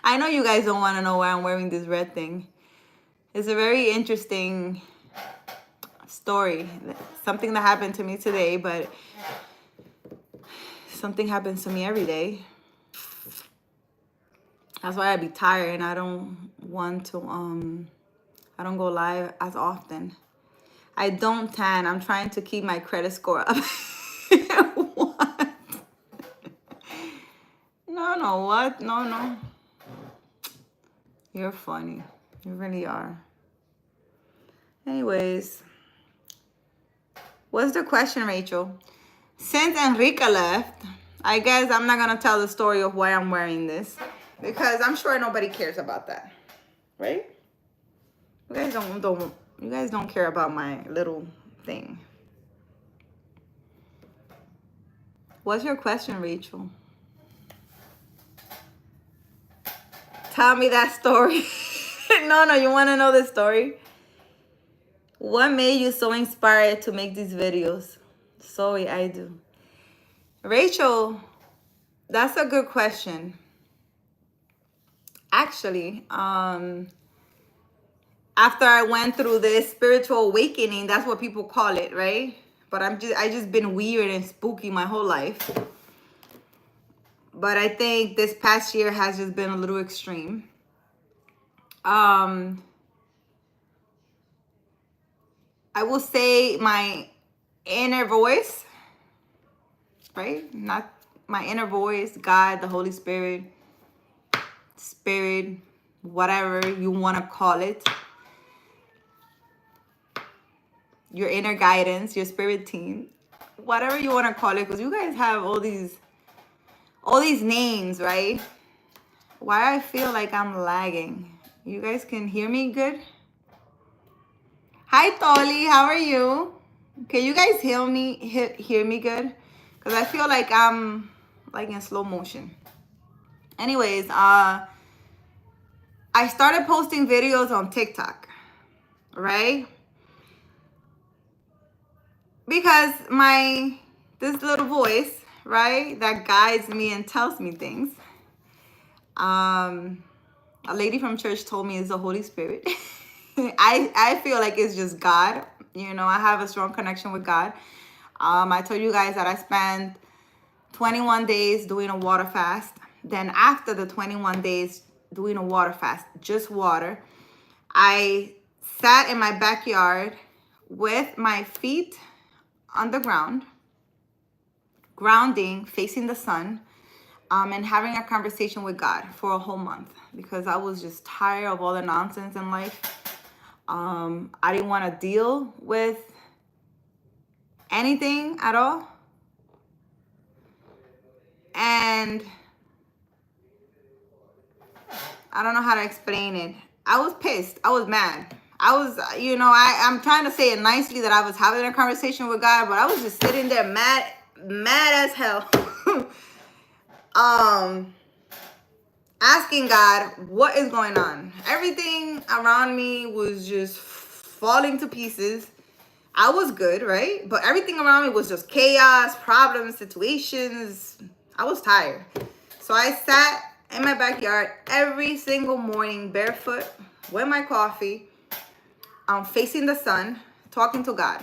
[SPEAKER 1] I know you guys don't want to know why I'm wearing this red thing. It's a very interesting story. Something that happened to me today, but something happens to me every day. That's why I be tired and I don't want to, I don't go live as often. I don't tan. I'm trying to keep my credit score up. What? No, what? No. You're funny. You really are. Anyways, what's the question, Rachel? Since Enrique left, I guess I'm not going to tell the story of why I'm wearing this, because I'm sure nobody cares about that, right? You guys don't care about my little thing. What's your question, Rachel? Tell me that story. No, you want to know the story? What made you so inspired to make these videos? Sorry, I do. Rachel, that's a good question. Actually, after I went through this spiritual awakening, that's what people call it, right? But I just been weird and spooky my whole life. But I think this past year has just been a little extreme. I will say my inner voice, right? Not my inner voice, God, the Holy Spirit, Spirit, whatever you want to call it. Your inner guidance, your spirit team, whatever you want to call it, because you guys have all these names, right? Why I feel like I'm lagging. You guys can hear me good? Hi, Tolly. How are you? Can you guys hear me good? Because I feel like I'm like in slow motion. Anyways, I started posting videos on TikTok, right? Because this little voice, right, that guides me and tells me things. A lady from church told me it's the Holy Spirit. I feel like it's just God. You know, I have a strong connection with God. I told you guys that I spent 21 days doing a water fast. Then after the 21 days doing a water fast, just water, I sat in my backyard with my feet on the ground, grounding, facing the sun, and having a conversation with God for a whole month because I was just tired of all the nonsense in life. I didn't want to deal with anything at all. And I don't know how to explain it. I was pissed. I was mad. I'm trying to say it nicely that I was having a conversation with God, but I was just sitting there mad as hell. Asking God, what is going on? Everything around me was just falling to pieces. I was good, right? But everything around me was just chaos, problems, situations. I was tired. So I sat in my backyard every single morning, barefoot, with my coffee, facing the sun, talking to God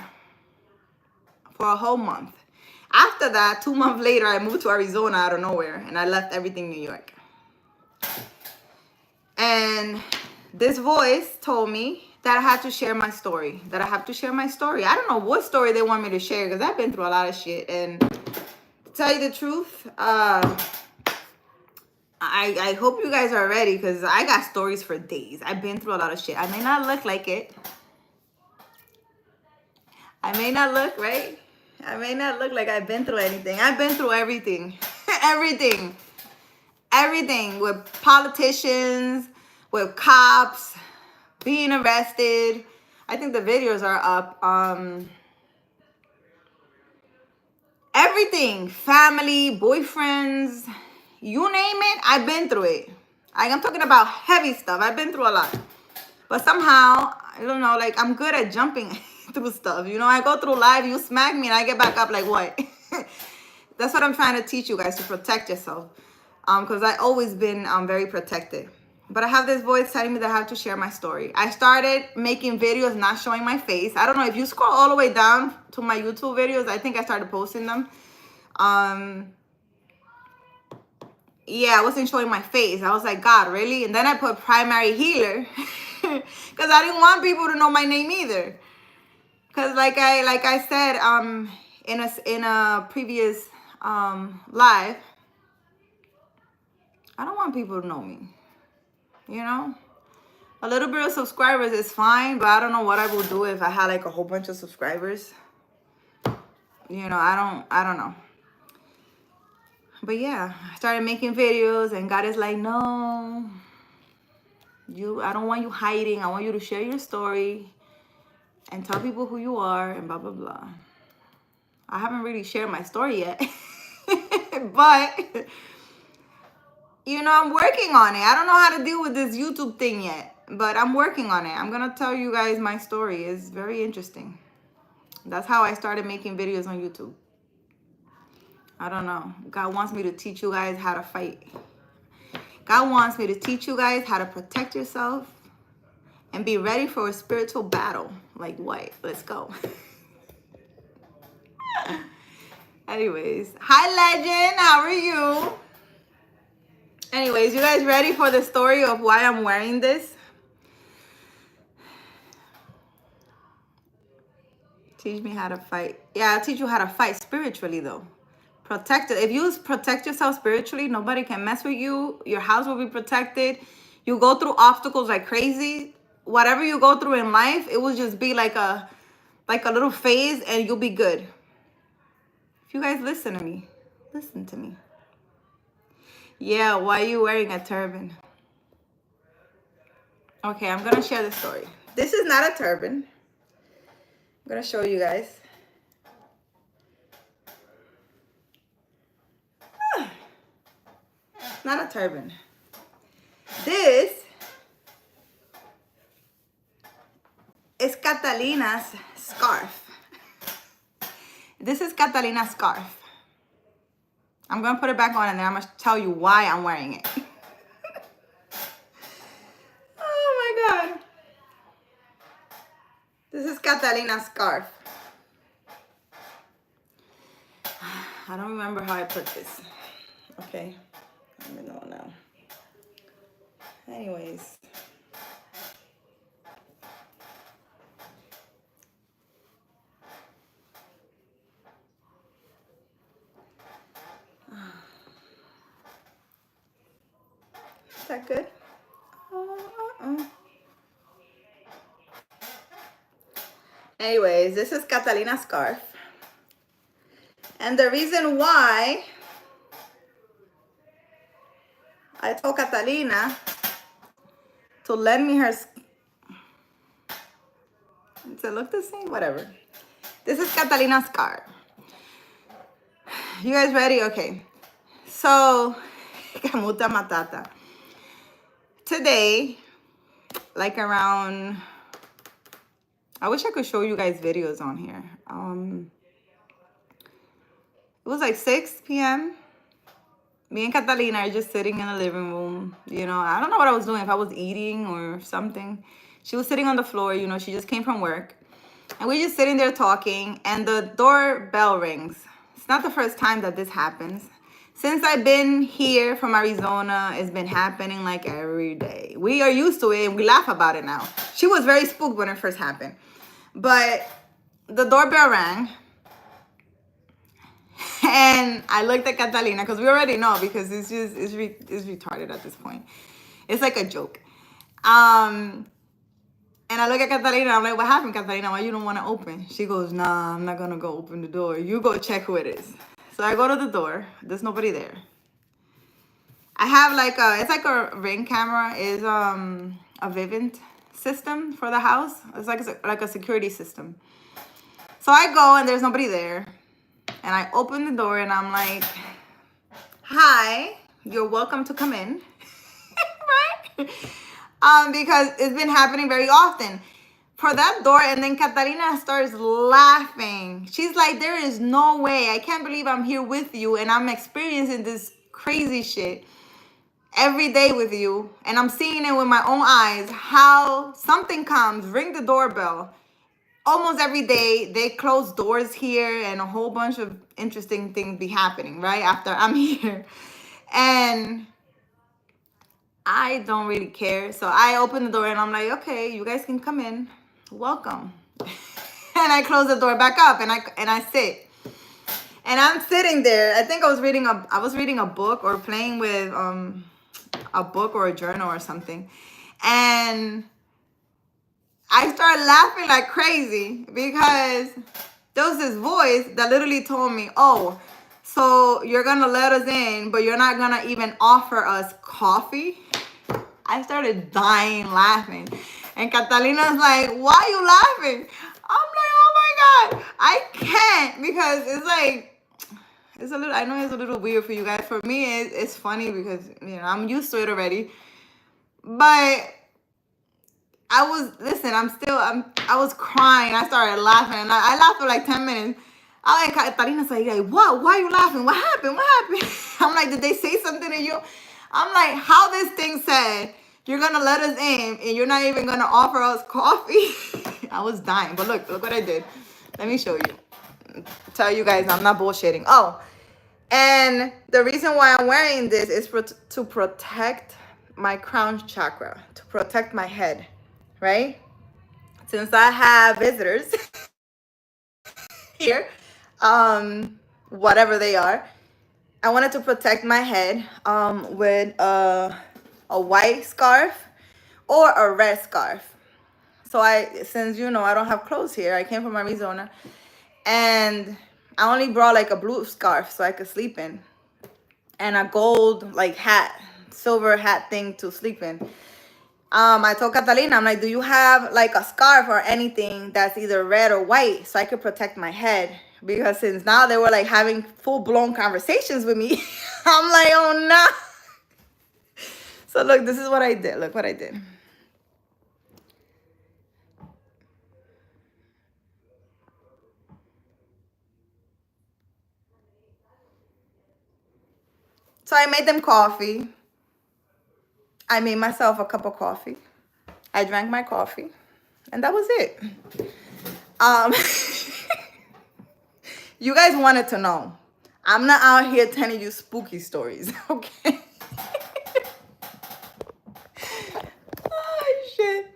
[SPEAKER 1] for a whole month. After that, 2 months later, I moved to Arizona out of nowhere, and I left everything New York. And this voice told me that I had to share my story, I don't know what story they want me to share because I've been through a lot of shit. And to tell you the truth, I hope you guys are ready because I got stories for days. I've been through a lot of shit. I may not look like it. I may not look, right? I may not look like I've been through anything. I've been through everything. Everything with politicians, with cops, being arrested. I think the videos are up. Everything, family, boyfriends, you name it, I've been through it. I'm talking about heavy stuff. I've been through a lot. But somehow, I don't know, like I'm good at jumping through stuff. You know, I go through life, you smack me and I get back up like what? That's what I'm trying to teach you guys, to protect yourself. Because I've always been very protected. But I have this voice telling me that I have to share my story. I started making videos not showing my face. I don't know if you scroll all the way down to my YouTube videos. I think I started posting them. Yeah, I wasn't showing my face. I was like, God, really? And then I put primary healer because I didn't want people to know my name either. Because like I said in a previous live, I don't want people to know me. You know, a little bit of subscribers is fine, but I don't know what I would do if I had like a whole bunch of subscribers. You know, I don't know. But yeah, I started making videos and God is like, no, I don't want you hiding. I want you to share your story and tell people who you are and blah, blah, blah. I haven't really shared my story yet, but you know, I'm working on it. I don't know how to deal with this YouTube thing yet, but I'm working on it. I'm going to tell you guys my story. It's very interesting. That's how I started making videos on YouTube. I don't know. God wants me to teach you guys how to fight. God wants me to teach you guys how to protect yourself and be ready for a spiritual battle. Like what? Let's go. Anyways, hi Legend, how are you? Anyways, you guys ready for the story of why I'm wearing this? Teach me how to fight. Yeah, I'll teach you how to fight spiritually though. Protect it. If you protect yourself spiritually, nobody can mess with you. Your house will be protected. You go through obstacles like crazy. Whatever you go through in life, it will just be like a little phase and you'll be good. If you guys listen to me. Listen to me. Yeah, why are you wearing a turban? Okay, I'm gonna share the story. This is not a turban. I'm gonna show you guys. Not a turban. This is Catalina's scarf. This is Catalina's scarf. I'm gonna put it back on and then I'm gonna tell you why I'm wearing it. Oh my God. This is Catalina's scarf. I don't remember how I put this. Okay. I don't know now. Anyways. Is that good? Anyways, this is Catalina's scarf. And the reason why I told Catalina to lend me her... Does it look the same? Whatever. This is Catalina's scarf. You guys ready? Okay. So, Kamuta Matata. Today, like around... I wish I could show you guys videos on here. It was like 6 p.m. Me and Catalina are just sitting in the living room. You know, I don't know what I was doing, if I was eating or something. She was sitting on the floor, you know, she just came from work. And we're just sitting there talking, and the doorbell rings. It's not the first time that this happens. Since I've been here from Arizona, it's been happening like every day. We are used to it and we laugh about it now. She was very spooked when it first happened. But the doorbell rang. And I looked at Catalina because we already know, because it's retarded at this point. It's like a joke. And I look at Catalina and I'm like, what happened, Catalina? Why you don't want to open? She goes, nah, I'm not going to go open the door. You go check who it is. So I go to the door. There's nobody there. I have like it's like a Ring camera. Is a Vivint system for the house. It's like a security system. So I go and there's nobody there. And I open the door and I'm like, hi, you're welcome to come in. Right? Because it's been happening very often. For that door, and then Catalina starts laughing. She's like, there is no way. I can't believe I'm here with you and I'm experiencing this crazy shit every day with you. And I'm seeing it with my own eyes, how something comes, ring the doorbell. Almost every day, they close doors here and a whole bunch of interesting things be happening, right? After I'm here. And I don't really care. So I open the door and I'm like, okay, you guys can come in. Welcome. And I close the door back up and I sit. And I'm sitting there. I think I was reading a book or playing with a book or a journal or something. And I started laughing like crazy because there was this voice that literally told me, oh, so you're going to let us in, but you're not going to even offer us coffee? I started dying laughing. And Catalina's like, why are you laughing? I'm like, oh my God, I can't, because it's like, I know it's a little weird for you guys. For me, it's funny because, you know, I'm used to it already. But I was crying. I started laughing and I laughed for like 10 minutes. Catalina's like, what? Why are you laughing? What happened? I'm like, did they say something to you? I'm like, how this thing said, you're going to let us in and you're not even going to offer us coffee? I was dying. But look what I did. Let me show you. Tell you guys I'm not bullshitting. Oh, and the reason why I'm wearing this is to protect my crown chakra, to protect my head, right? Since I have visitors here, whatever they are, I wanted to protect my head with a white scarf or a red scarf. So since you know I don't have clothes here, I came from Arizona, and I only brought like a blue scarf so I could sleep in, and a gold like hat, silver hat thing to sleep in. I told Catalina, I'm like, do you have like a scarf or anything that's either red or white so I could protect my head? Because since now they were like having full-blown conversations with me, I'm like, oh no. So look, this is what I did. Look what I did. So I made them coffee. I made myself a cup of coffee. I drank my coffee. And that was it. You guys wanted to know. I'm not out here telling you spooky stories, okay? Oh, shit.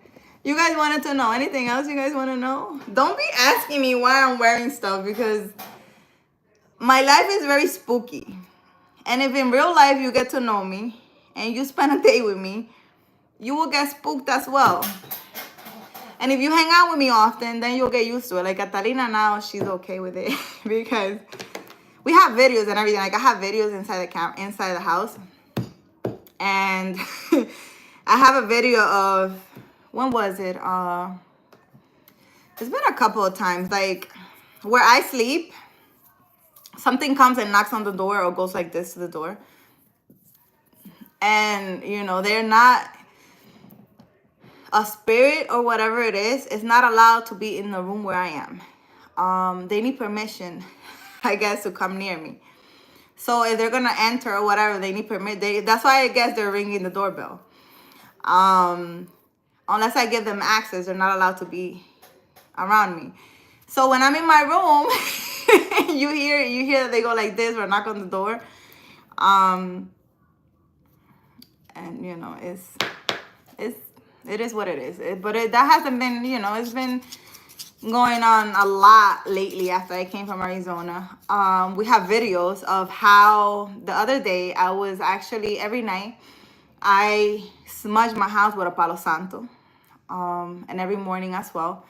[SPEAKER 1] You guys wanted to know anything else you guys want to know? Don't be asking me why I'm wearing stuff, because my life is very spooky. And if in real life you get to know me and you spend a day with me, you will get spooked as well. And if you hang out with me often, then you'll get used to it. Like Catalina now, she's okay with it because we have videos and everything. Like I have videos inside the house. And I have a video of, when was it? It's been a couple of times, like where I sleep, something comes and knocks on the door or goes like this to the door. And, you know, they're not a spirit or whatever it is not allowed to be in the room where I am. They need permission, I guess, to come near me. So if they're going to enter or whatever, they need permission. That's why I guess they're ringing the doorbell. Unless I give them access, they're not allowed to be around me. So when I'm in my room, you hear that they go like this or knock on the door. And you know, it is what it is. That hasn't been, you know, it's been going on a lot lately after I came from Arizona. We have videos of how the other day I was actually, every night I smudge my house with a Palo Santo, and every morning as well.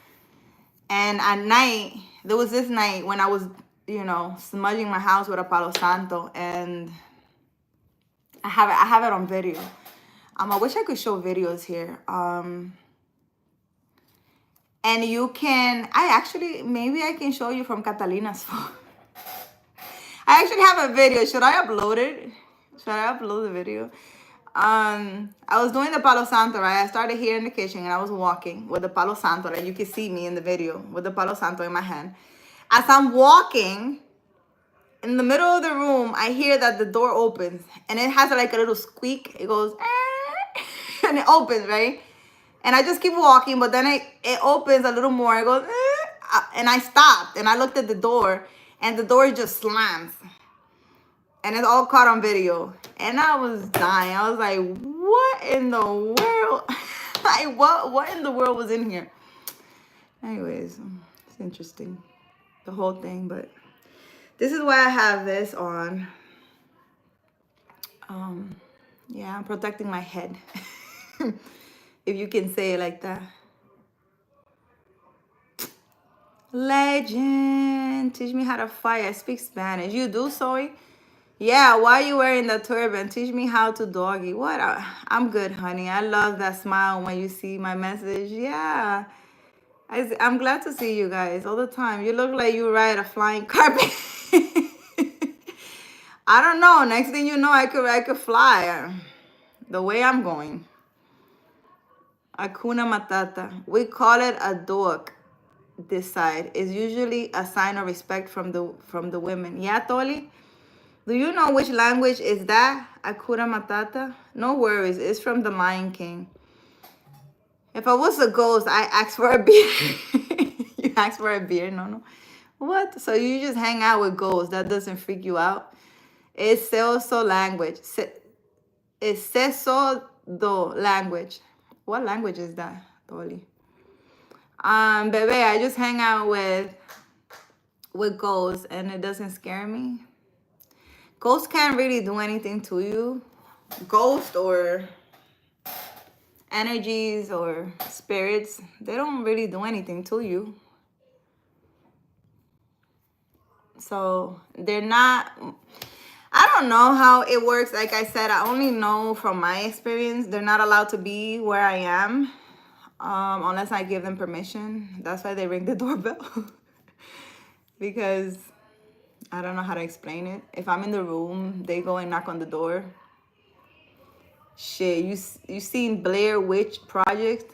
[SPEAKER 1] And at night, there was this night when I was, you know, smudging my house with a Palo Santo, and I have it on video. I wish I could show videos here. And you can, maybe I can show you from Catalina's phone. I actually have a video. Should I upload it? Should I upload the video? I was doing the Palo Santo, right? I started here in the kitchen and I was walking with the Palo Santo. Like you can see me in the video with the Palo Santo in my hand. As I'm walking, in the middle of the room, I hear that the door opens and it has like a little squeak. It goes, and it opens, right? And I just keep walking, but then it opens a little more. It goes, and I stopped and I looked at the door and the door just slams. And it's all caught on video. And I was dying. I was like, what in the world? Like, what in the world was in here? Anyways, it's interesting, the whole thing. But this is why I have this on. Yeah, I'm protecting my head. If you can say it like that. Legend. Teach me how to fight. I speak Spanish. You do, Zoe? Yeah, why are you wearing the turban? Teach me how to doggy. What? I'm good, honey. I love that smile when you see my message. Yeah. I'm glad to see you guys all the time. You look like you ride a flying carpet. I don't know. Next thing you know, I could fly the way I'm going. Akuna Matata. We call it a dog. This side is usually a sign of respect from the women. Yeah, Toli? Do you know which language is that? Akura Matata. No worries. It's from The Lion King. If I was a ghost, I asked for a beer. You asked for a beer? No, no. What? So you just hang out with ghosts. That doesn't freak you out? It's Seoso language. It's Seso do language. What language is that, Dolly? Bebe, I just hang out with ghosts and it doesn't scare me. Ghosts can't really do anything to you. Ghosts or energies or spirits, they don't really do anything to you. So they're not, I don't know how it works. Like I said, I only know from my experience, they're not allowed to be where I am unless I give them permission. That's why they ring the doorbell. Because I don't know how to explain it. If I'm in the room, they go and knock on the door. Shit, you seen Blair Witch Project?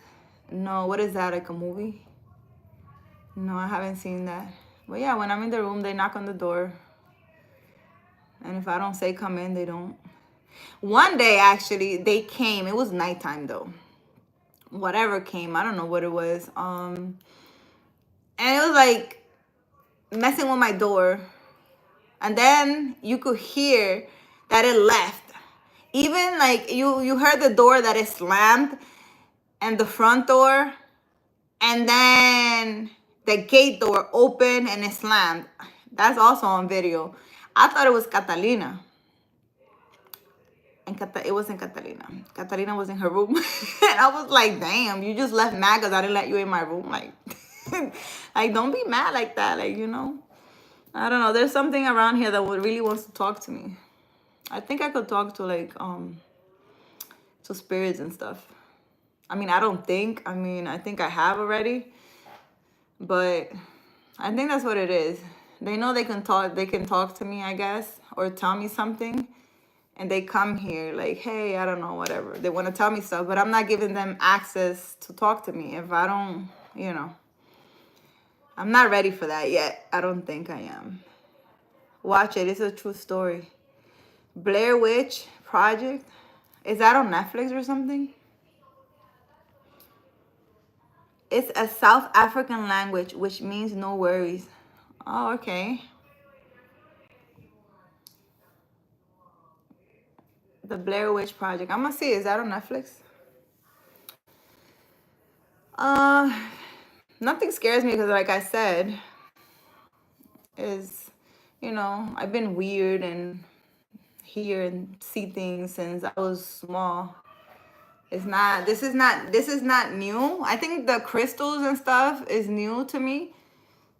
[SPEAKER 1] No, what is that, like a movie? No, I haven't seen that. But yeah, when I'm in the room, they knock on the door. And if I don't say come in, they don't. One day, actually, they came. It was nighttime, though. Whatever came, I don't know what it was. And it was like messing with my door. And then you could hear that it left. Even like you heard the door that is slammed and the front door. And then the gate door open and it slammed. That's also on video. I thought it was Catalina. And it wasn't Catalina. Catalina was in her room. And I was like, damn, you just left mad because I didn't let you in my room. Like, like, don't be mad like that. Like, you know. I don't know. There's something around here that really wants to talk to me. I think I could talk to like to spirits and stuff. I mean, I don't think. I mean, I think I have already. But I think that's what it is. They know they can talk to me, I guess, or tell me something. And they come here like, hey, I don't know, whatever. They want to tell me stuff, but I'm not giving them access to talk to me. If I don't, you know, I'm not ready for that yet. I don't think I am. Watch it. It's a true story. Blair Witch Project. Is that on Netflix or something? It's a South African language, which means no worries. Oh, okay. The Blair Witch Project. I'm gonna see. Is that on Netflix? Nothing scares me because, like I said, is, you know, I've been weird and hear and see things since I was small. This is not new. I think the crystals and stuff is new to me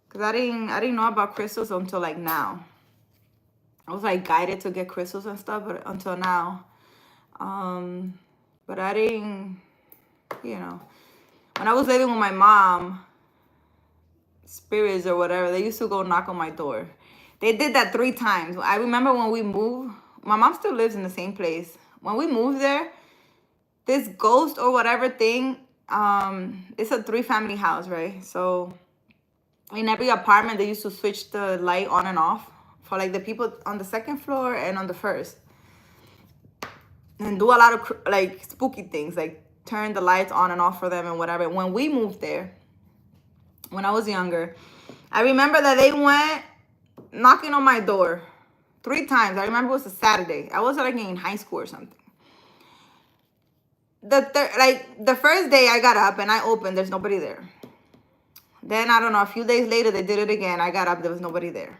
[SPEAKER 1] because I didn't know about crystals until like now. I was like guided to get crystals and stuff, but until now. But I didn't, you know, when I was living with my mom, spirits or whatever, they used to go knock on my door. They did that 3 times. I remember when we moved, my mom still lives in the same place. When we moved there, this ghost or whatever thing, it's a 3-family house, right? So in every apartment, they used to switch the light on and off for like the people on the 2nd floor and on the 1st. And do a lot of like spooky things, like turn the lights on and off for them and whatever. When we moved there, when I was younger, I remember that they went knocking on my door 3 times. I remember it was a Saturday. I was like in high school or something. The first day I got up and I opened, there's nobody there. Then I don't know, a few days later they did it again. I got up, there was nobody there.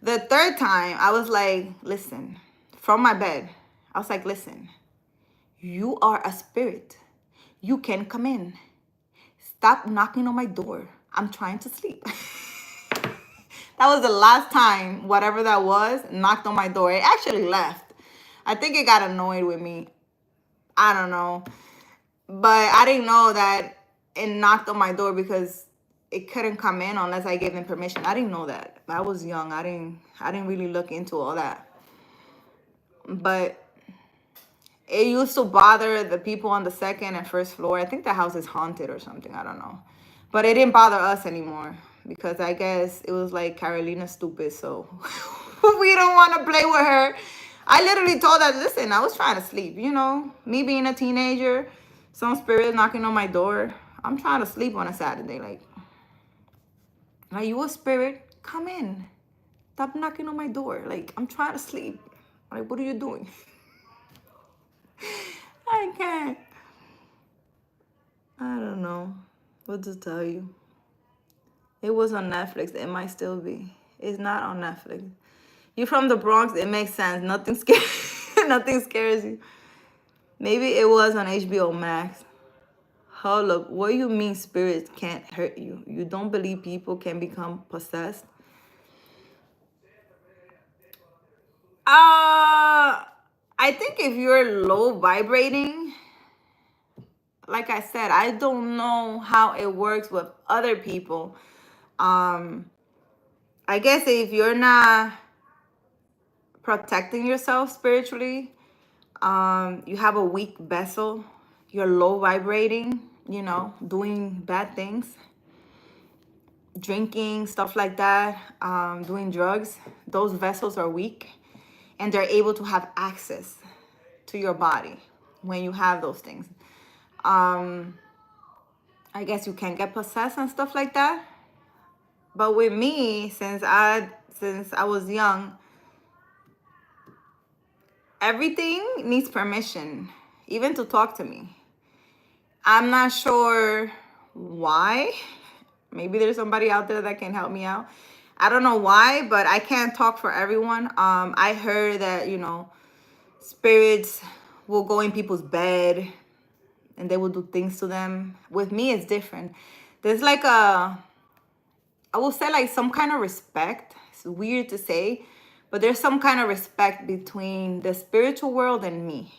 [SPEAKER 1] The 3rd time I was like, listen, from my bed, I was like, listen, you are a spirit. You can come in. Stop knocking on my door. I'm trying to sleep. That was the last time, whatever that was, knocked on my door. It actually left. I think it got annoyed with me. I don't know. But I didn't know that it knocked on my door because it couldn't come in unless I gave them permission. I didn't know that. I was young. I didn't really look into all that. But it used to bother the people on the 2nd and 1st floor. I think the house is haunted or something. I don't know. But it didn't bother us anymore because I guess it was like Carolina's stupid. So we don't want to play with her. I literally told her, listen, I was trying to sleep. You know, me being a teenager, some spirit knocking on my door. I'm trying to sleep on a Saturday. Like, are you a spirit? Come in. Stop knocking on my door. Like, I'm trying to sleep. Like, what are you doing? I can't. I don't know what to tell you. It was on Netflix. It might still be. It's not on Netflix. You're from the Bronx. It makes sense. Nothing scares. Nothing scares you. Maybe it was on HBO Max. Hold up. What do you mean spirits can't hurt you? You don't believe people can become possessed? I think if you're low vibrating, like I said, I don't know how it works with other people. I guess if you're not protecting yourself spiritually, you have a weak vessel, you're low vibrating, you know, doing bad things, drinking, stuff like that, doing drugs, those vessels are weak and they're able to have access to your body when you have those things. I guess you can get possessed and stuff like that. But with me, since I was young, everything needs permission, even to talk to me. I'm not sure why. Maybe there's somebody out there that can help me out. I don't know why, but I can't talk for everyone. I heard that, you know, spirits will go in people's bed and they will do things to them. With me, it's different. There's like I will say like some kind of respect. It's weird to say, but there's some kind of respect between the spiritual world and me.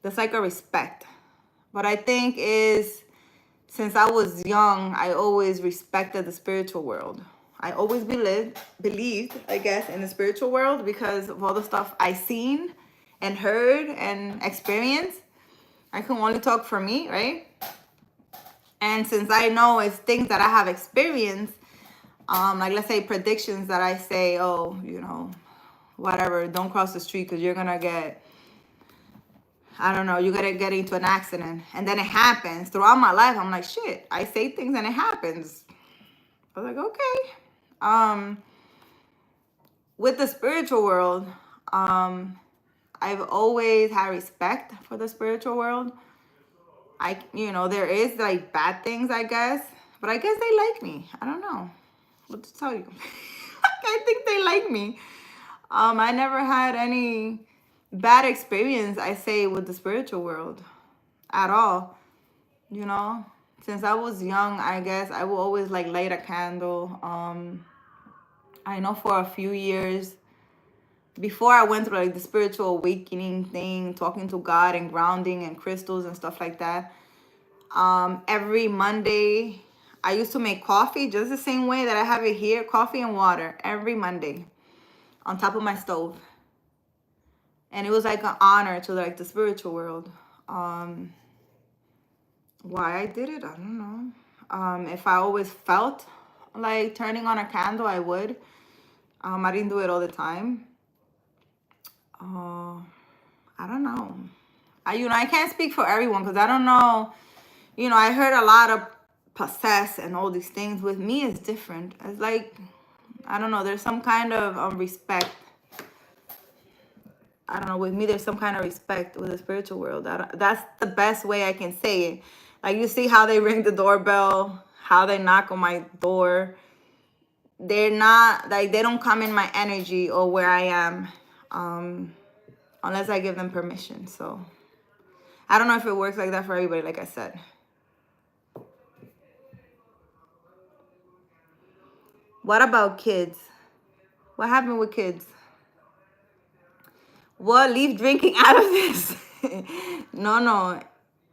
[SPEAKER 1] There's like a respect. What I think is, since I was young, I always respected the spiritual world. I always believed, I guess, in the spiritual world because of all the stuff I seen and heard and experienced. I can only talk for me, right? And since I know it's things that I have experienced, like let's say predictions that I say, oh, you know, whatever, don't cross the street because you're gonna get, I don't know, you're gonna get into an accident. And then it happens. Throughout my life, I'm like, shit, I say things and it happens. I was like, okay. With the spiritual world, I've always had respect for the spiritual world. You know, there is like bad things, I guess, but I guess they like me. I don't know what to tell you. I think they like me. I never had any bad experience, I say, with the spiritual world at all. You know, since I was young, I guess I will always like light a candle. I know for a few years before I went through like the spiritual awakening thing, talking to God and grounding and crystals and stuff like that. Every Monday, I used to make coffee just the same way that I have it here, coffee and water every Monday on top of my stove. And it was like an honor to like the spiritual world. Why I did it, I don't know. If I always felt like turning on a candle, I would. I didn't do it all the time. I don't know. I can't speak for everyone because I don't know. You know, I heard a lot of possess and all these things. With me, it's different. It's like, I don't know, there's some kind of respect. I don't know, with me, there's some kind of respect with the spiritual world. That's the best way I can say it. Like, you see how they ring the doorbell, how they knock on my door. They're not, like, they don't come in my energy or where I am unless I give them permission. So, I don't know if it works like that for everybody, like I said. What about kids? What happened with kids? Well, leave drinking out of this. No.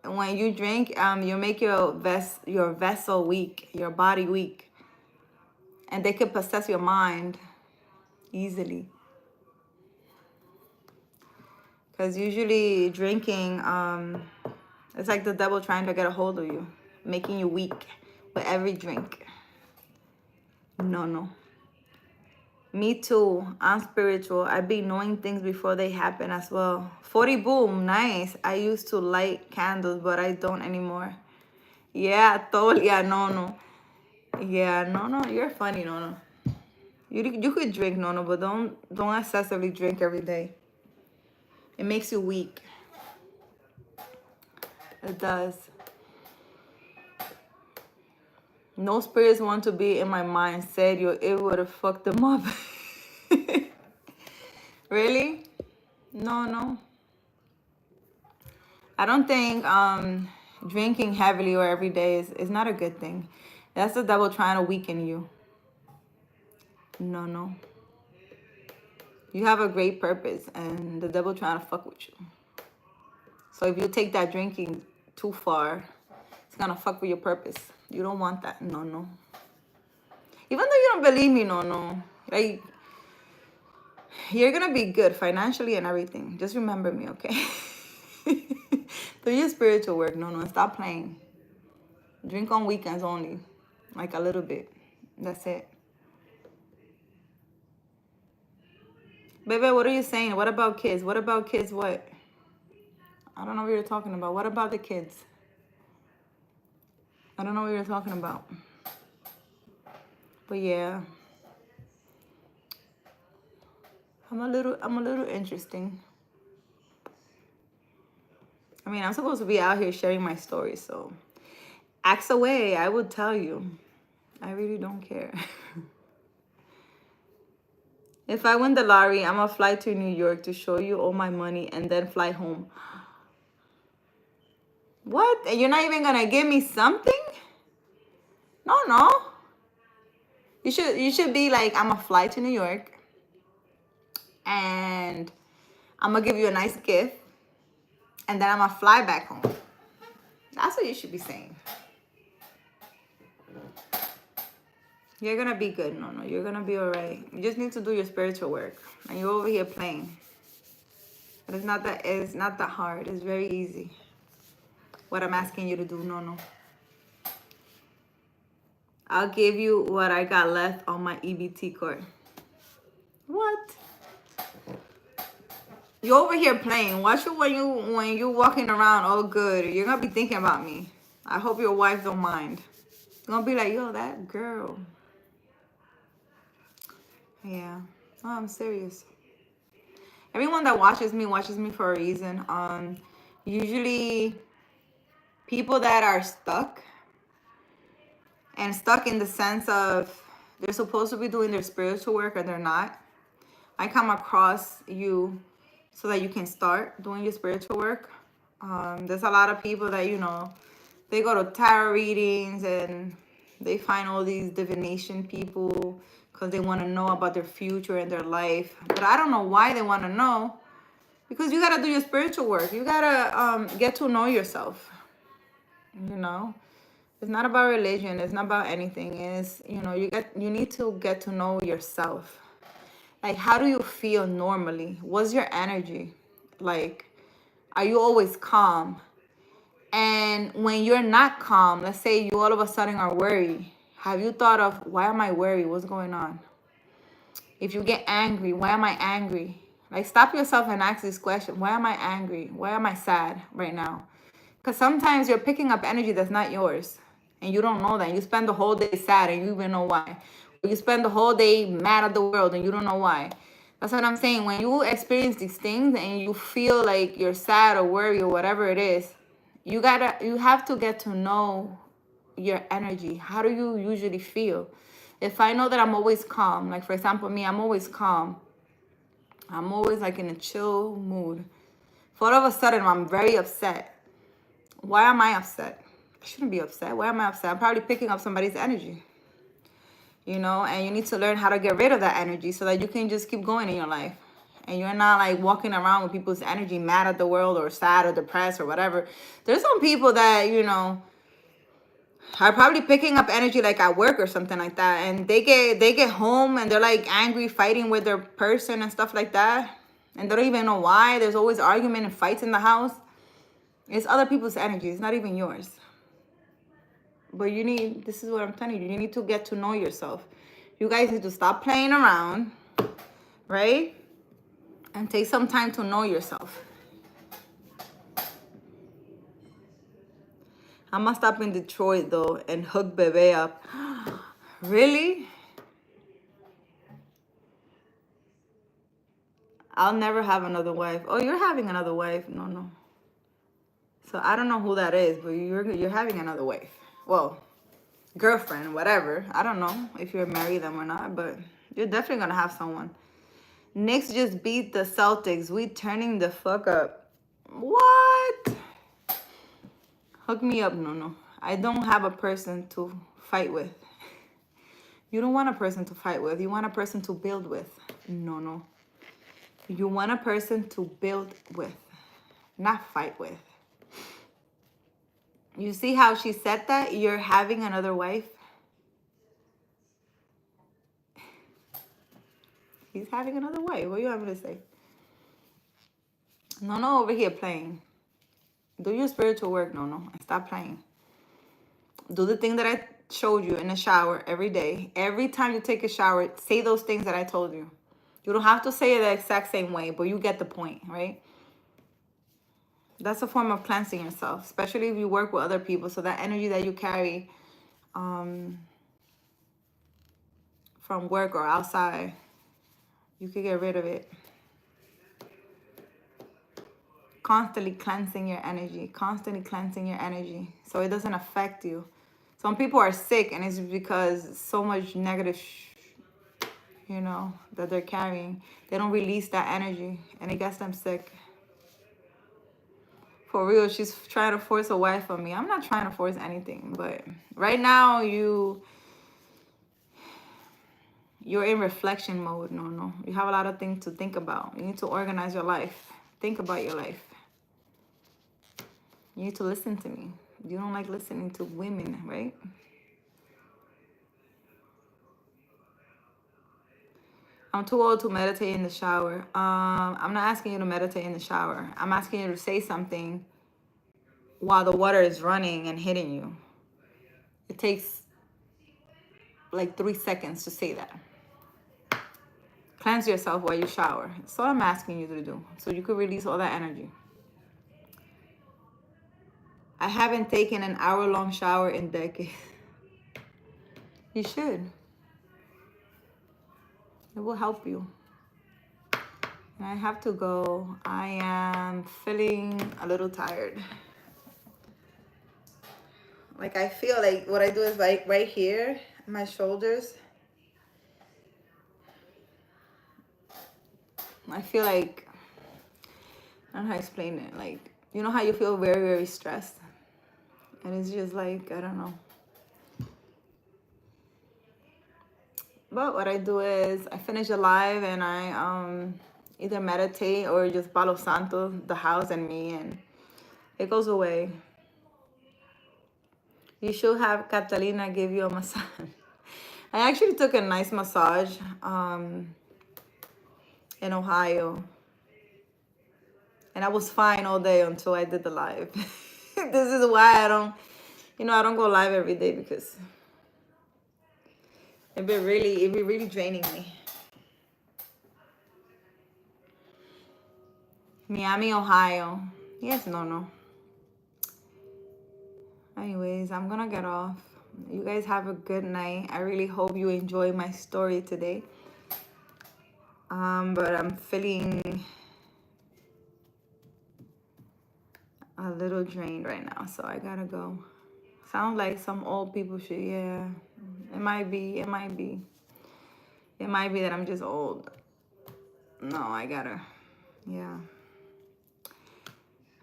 [SPEAKER 1] When you drink, you make your vessel weak, your body weak. And they could possess your mind easily. Because usually drinking, it's like the devil trying to get a hold of you, making you weak with every drink. No. Me too. I'm spiritual. I be knowing things before they happen as well. 40 boom, nice. I used to light candles, but I don't anymore. Yeah, totally. Yeah, no. Yeah, no. You're funny, no. You could drink, no, but don't excessively drink every day. It makes you weak. It does. No spirits want to be in my mind. Said you, it would have fucked them up. Really? No. I don't think drinking heavily or every day is not a good thing. That's the devil trying to weaken you. No. You have a great purpose and the devil trying to fuck with you. So if you take that drinking too far, it's gonna fuck with your purpose. You don't want that. No. Even though you don't believe me, no. Like, you're gonna be good financially and everything. Just remember me, okay? Do your spiritual work. No. Stop playing. Drink on weekends only. Like a little bit. That's it. Baby, what are you saying? What about kids? What about kids what? I don't know what you're talking about. What about the kids? I don't know what you're talking about. But yeah. I'm a little interesting. I mean, I'm supposed to be out here sharing my story, so ask away. I would tell you. I really don't care. If I win the lottery, I'm gonna fly to New York to show you all my money and then fly home. What? And you're not even gonna give me something? No. You should be like, I'm gonna fly to New York and I'm gonna give you a nice gift and then I'm gonna fly back home. That's what you should be saying. You're gonna be good. No, you're gonna be all right. You just need to do your spiritual work. And you're over here playing. But it's not that hard. It's very easy. What I'm asking you to do, no. I'll give you what I got left on my EBT card. What? You're over here playing. Watch it when you walking around all good. You're gonna be thinking about me. I hope your wife don't mind. You're gonna be like, yo, that girl. Yeah. No, I'm serious. Everyone that watches me for a reason. Usually people that are stuck in the sense of they're supposed to be doing their spiritual work and they're not. I come across you so that you can start doing your spiritual work. There's a lot of people that, they go to tarot readings and they find all these divination people because they want to know about their future and their life. But I don't know why they want to know, because you got to do your spiritual work. You got to get to know yourself. It's not about religion. It's not about anything. It's, you need to get to know yourself. Like, how do you feel normally? What's your energy? Like, are you always calm? And when you're not calm, let's say you all of a sudden are worried. Have you thought of, why am I worried? What's going on? If you get angry, why am I angry? Like, stop yourself and ask this question. Why am I angry? Why am I sad right now? Because sometimes you're picking up energy that's not yours. And you don't know that. You spend the whole day sad and you even know why. You spend the whole day mad at the world and you don't know why. That's what I'm saying. When you experience these things and you feel like you're sad or worried or whatever it is, you have to get to know your energy. How do you usually feel? If I know that I'm always calm, like for example, me, I'm always calm. I'm always like in a chill mood. For all of a sudden, I'm very upset. Why am I upset? I shouldn't be upset. Why am I upset? I'm probably picking up somebody's energy. And you need to learn how to get rid of that energy so that you can just keep going in your life. And you're not like walking around with people's energy, mad at the world or sad or depressed or whatever. There's some people that, are probably picking up energy like at work or something like that. And they get home and they're like angry, fighting with their person and stuff like that. And they don't even know why. There's always argument and fights in the house. It's other people's energy. It's not even yours. But this is what I'm telling you. You need to get to know yourself. You guys need to stop playing around right? And take some time to know yourself. I'm gonna stop in Detroit though and hook Bebe up. Really? I'll never have another wife. Oh, you're having another wife? No, no. So I don't know who that is, but you're having another wife. Well, girlfriend, whatever. I don't know if you're married them or not, but you're definitely gonna have someone. Knicks just beat the Celtics. We turning the fuck up. What? Hook me up, no, no. I don't have a person to fight with. You don't want a person to fight with. You want a person to build with. No, no. You want a person to build with, not fight with. You see how she said that? You're having another wife? He's having another wife. What do you want me to say? No, no, over here playing. Do your spiritual work, no, no. Stop playing. Do the thing that I showed you in the shower every day. Every time you take a shower, say those things that I told you. You don't have to say it the exact same way, but you get the point, right? That's a form of cleansing yourself, especially if you work with other people. So that energy that you carry from work or outside, you could get rid of it. Constantly cleansing your energy, constantly cleansing your energy so it doesn't affect you. Some people are sick and it's because so much negative, that they're carrying. They don't release that energy and it gets them sick. For real, she's trying to force a wife on me. I'm not trying to force anything, but right now you're in reflection mode. No, no. You have a lot of things to think about. You need to organize your life. Think about your life. You need to listen to me. You don't like listening to women, right? I'm too old to meditate in the shower. I'm not asking you to meditate in the shower. I'm asking you to say something while the water is running and hitting you. It takes like 3 seconds to say that. Cleanse yourself while you shower. That's what I'm asking you to do, so you could release all that energy. I haven't taken an hour-long shower in decades. You should. It will help you. And I have to go. I am feeling a little tired. Like I feel like what I do is like right here, my shoulders. I feel like, I don't know how to explain it. Like, you know how you feel very, very stressed? And it's just like, I don't know. But what I do is I finish a live and I either meditate or just Palo Santo, the house and me, and it goes away. You should have Catalina give you a massage. I actually took a nice massage in Ohio. And I was fine all day until I did the live. This is why I don't go live every day, because it'd be really draining me. Miami, Ohio. Yes, no. Anyways, I'm gonna get off. You guys have a good night. I really hope you enjoy my story today. But I'm feeling a little drained right now, so I gotta go. Sound like some old people shit. Yeah, it might be that I'm just old. No, I gotta, yeah.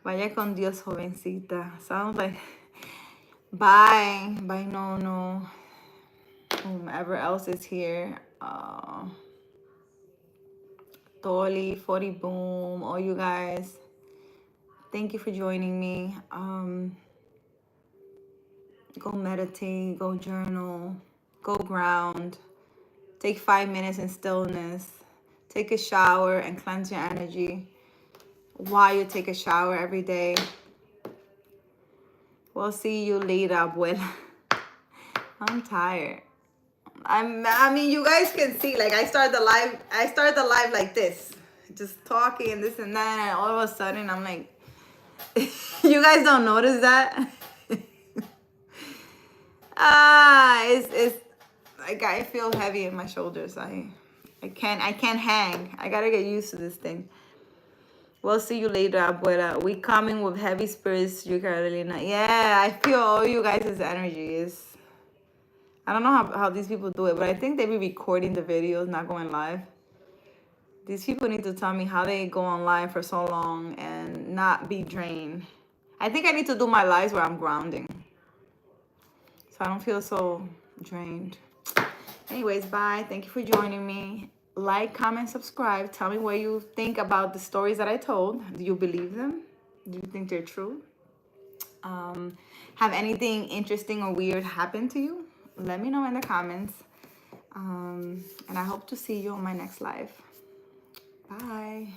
[SPEAKER 1] Vaya con Dios, jovencita. Sounds like, bye, no. Whomever else is here, Dolly, 40 Boom, all you guys, thank you for joining me. Go meditate, go journal, go ground, take 5 minutes in stillness, take a shower and cleanse your energy while you take a shower every day. We'll see you later, abuela. I'm tired. I mean, you guys can see, like, I start the live like this, just talking and this and that, and all of a sudden I'm like, you guys don't notice that? It's like I feel heavy in my shoulders. I can't hang. I gotta get used to this thing. We'll see you later, Abuela. We coming with heavy spirits, you Carolina. Yeah, I feel all you guys' energy is. I don't know how these people do it, but I think they be recording the videos, not going live. These people need to tell me how they go online for so long and not be drained. I think I need to do my lives where I'm grounding, so I don't feel so drained. Anyways, bye. Thank you for joining me. Like, comment, subscribe. Tell me what you think about the stories that I told. Do you believe them? Do you think they're true? Have anything interesting or weird happened to you? Let me know in the comments. And I hope to see you on my next live. Bye.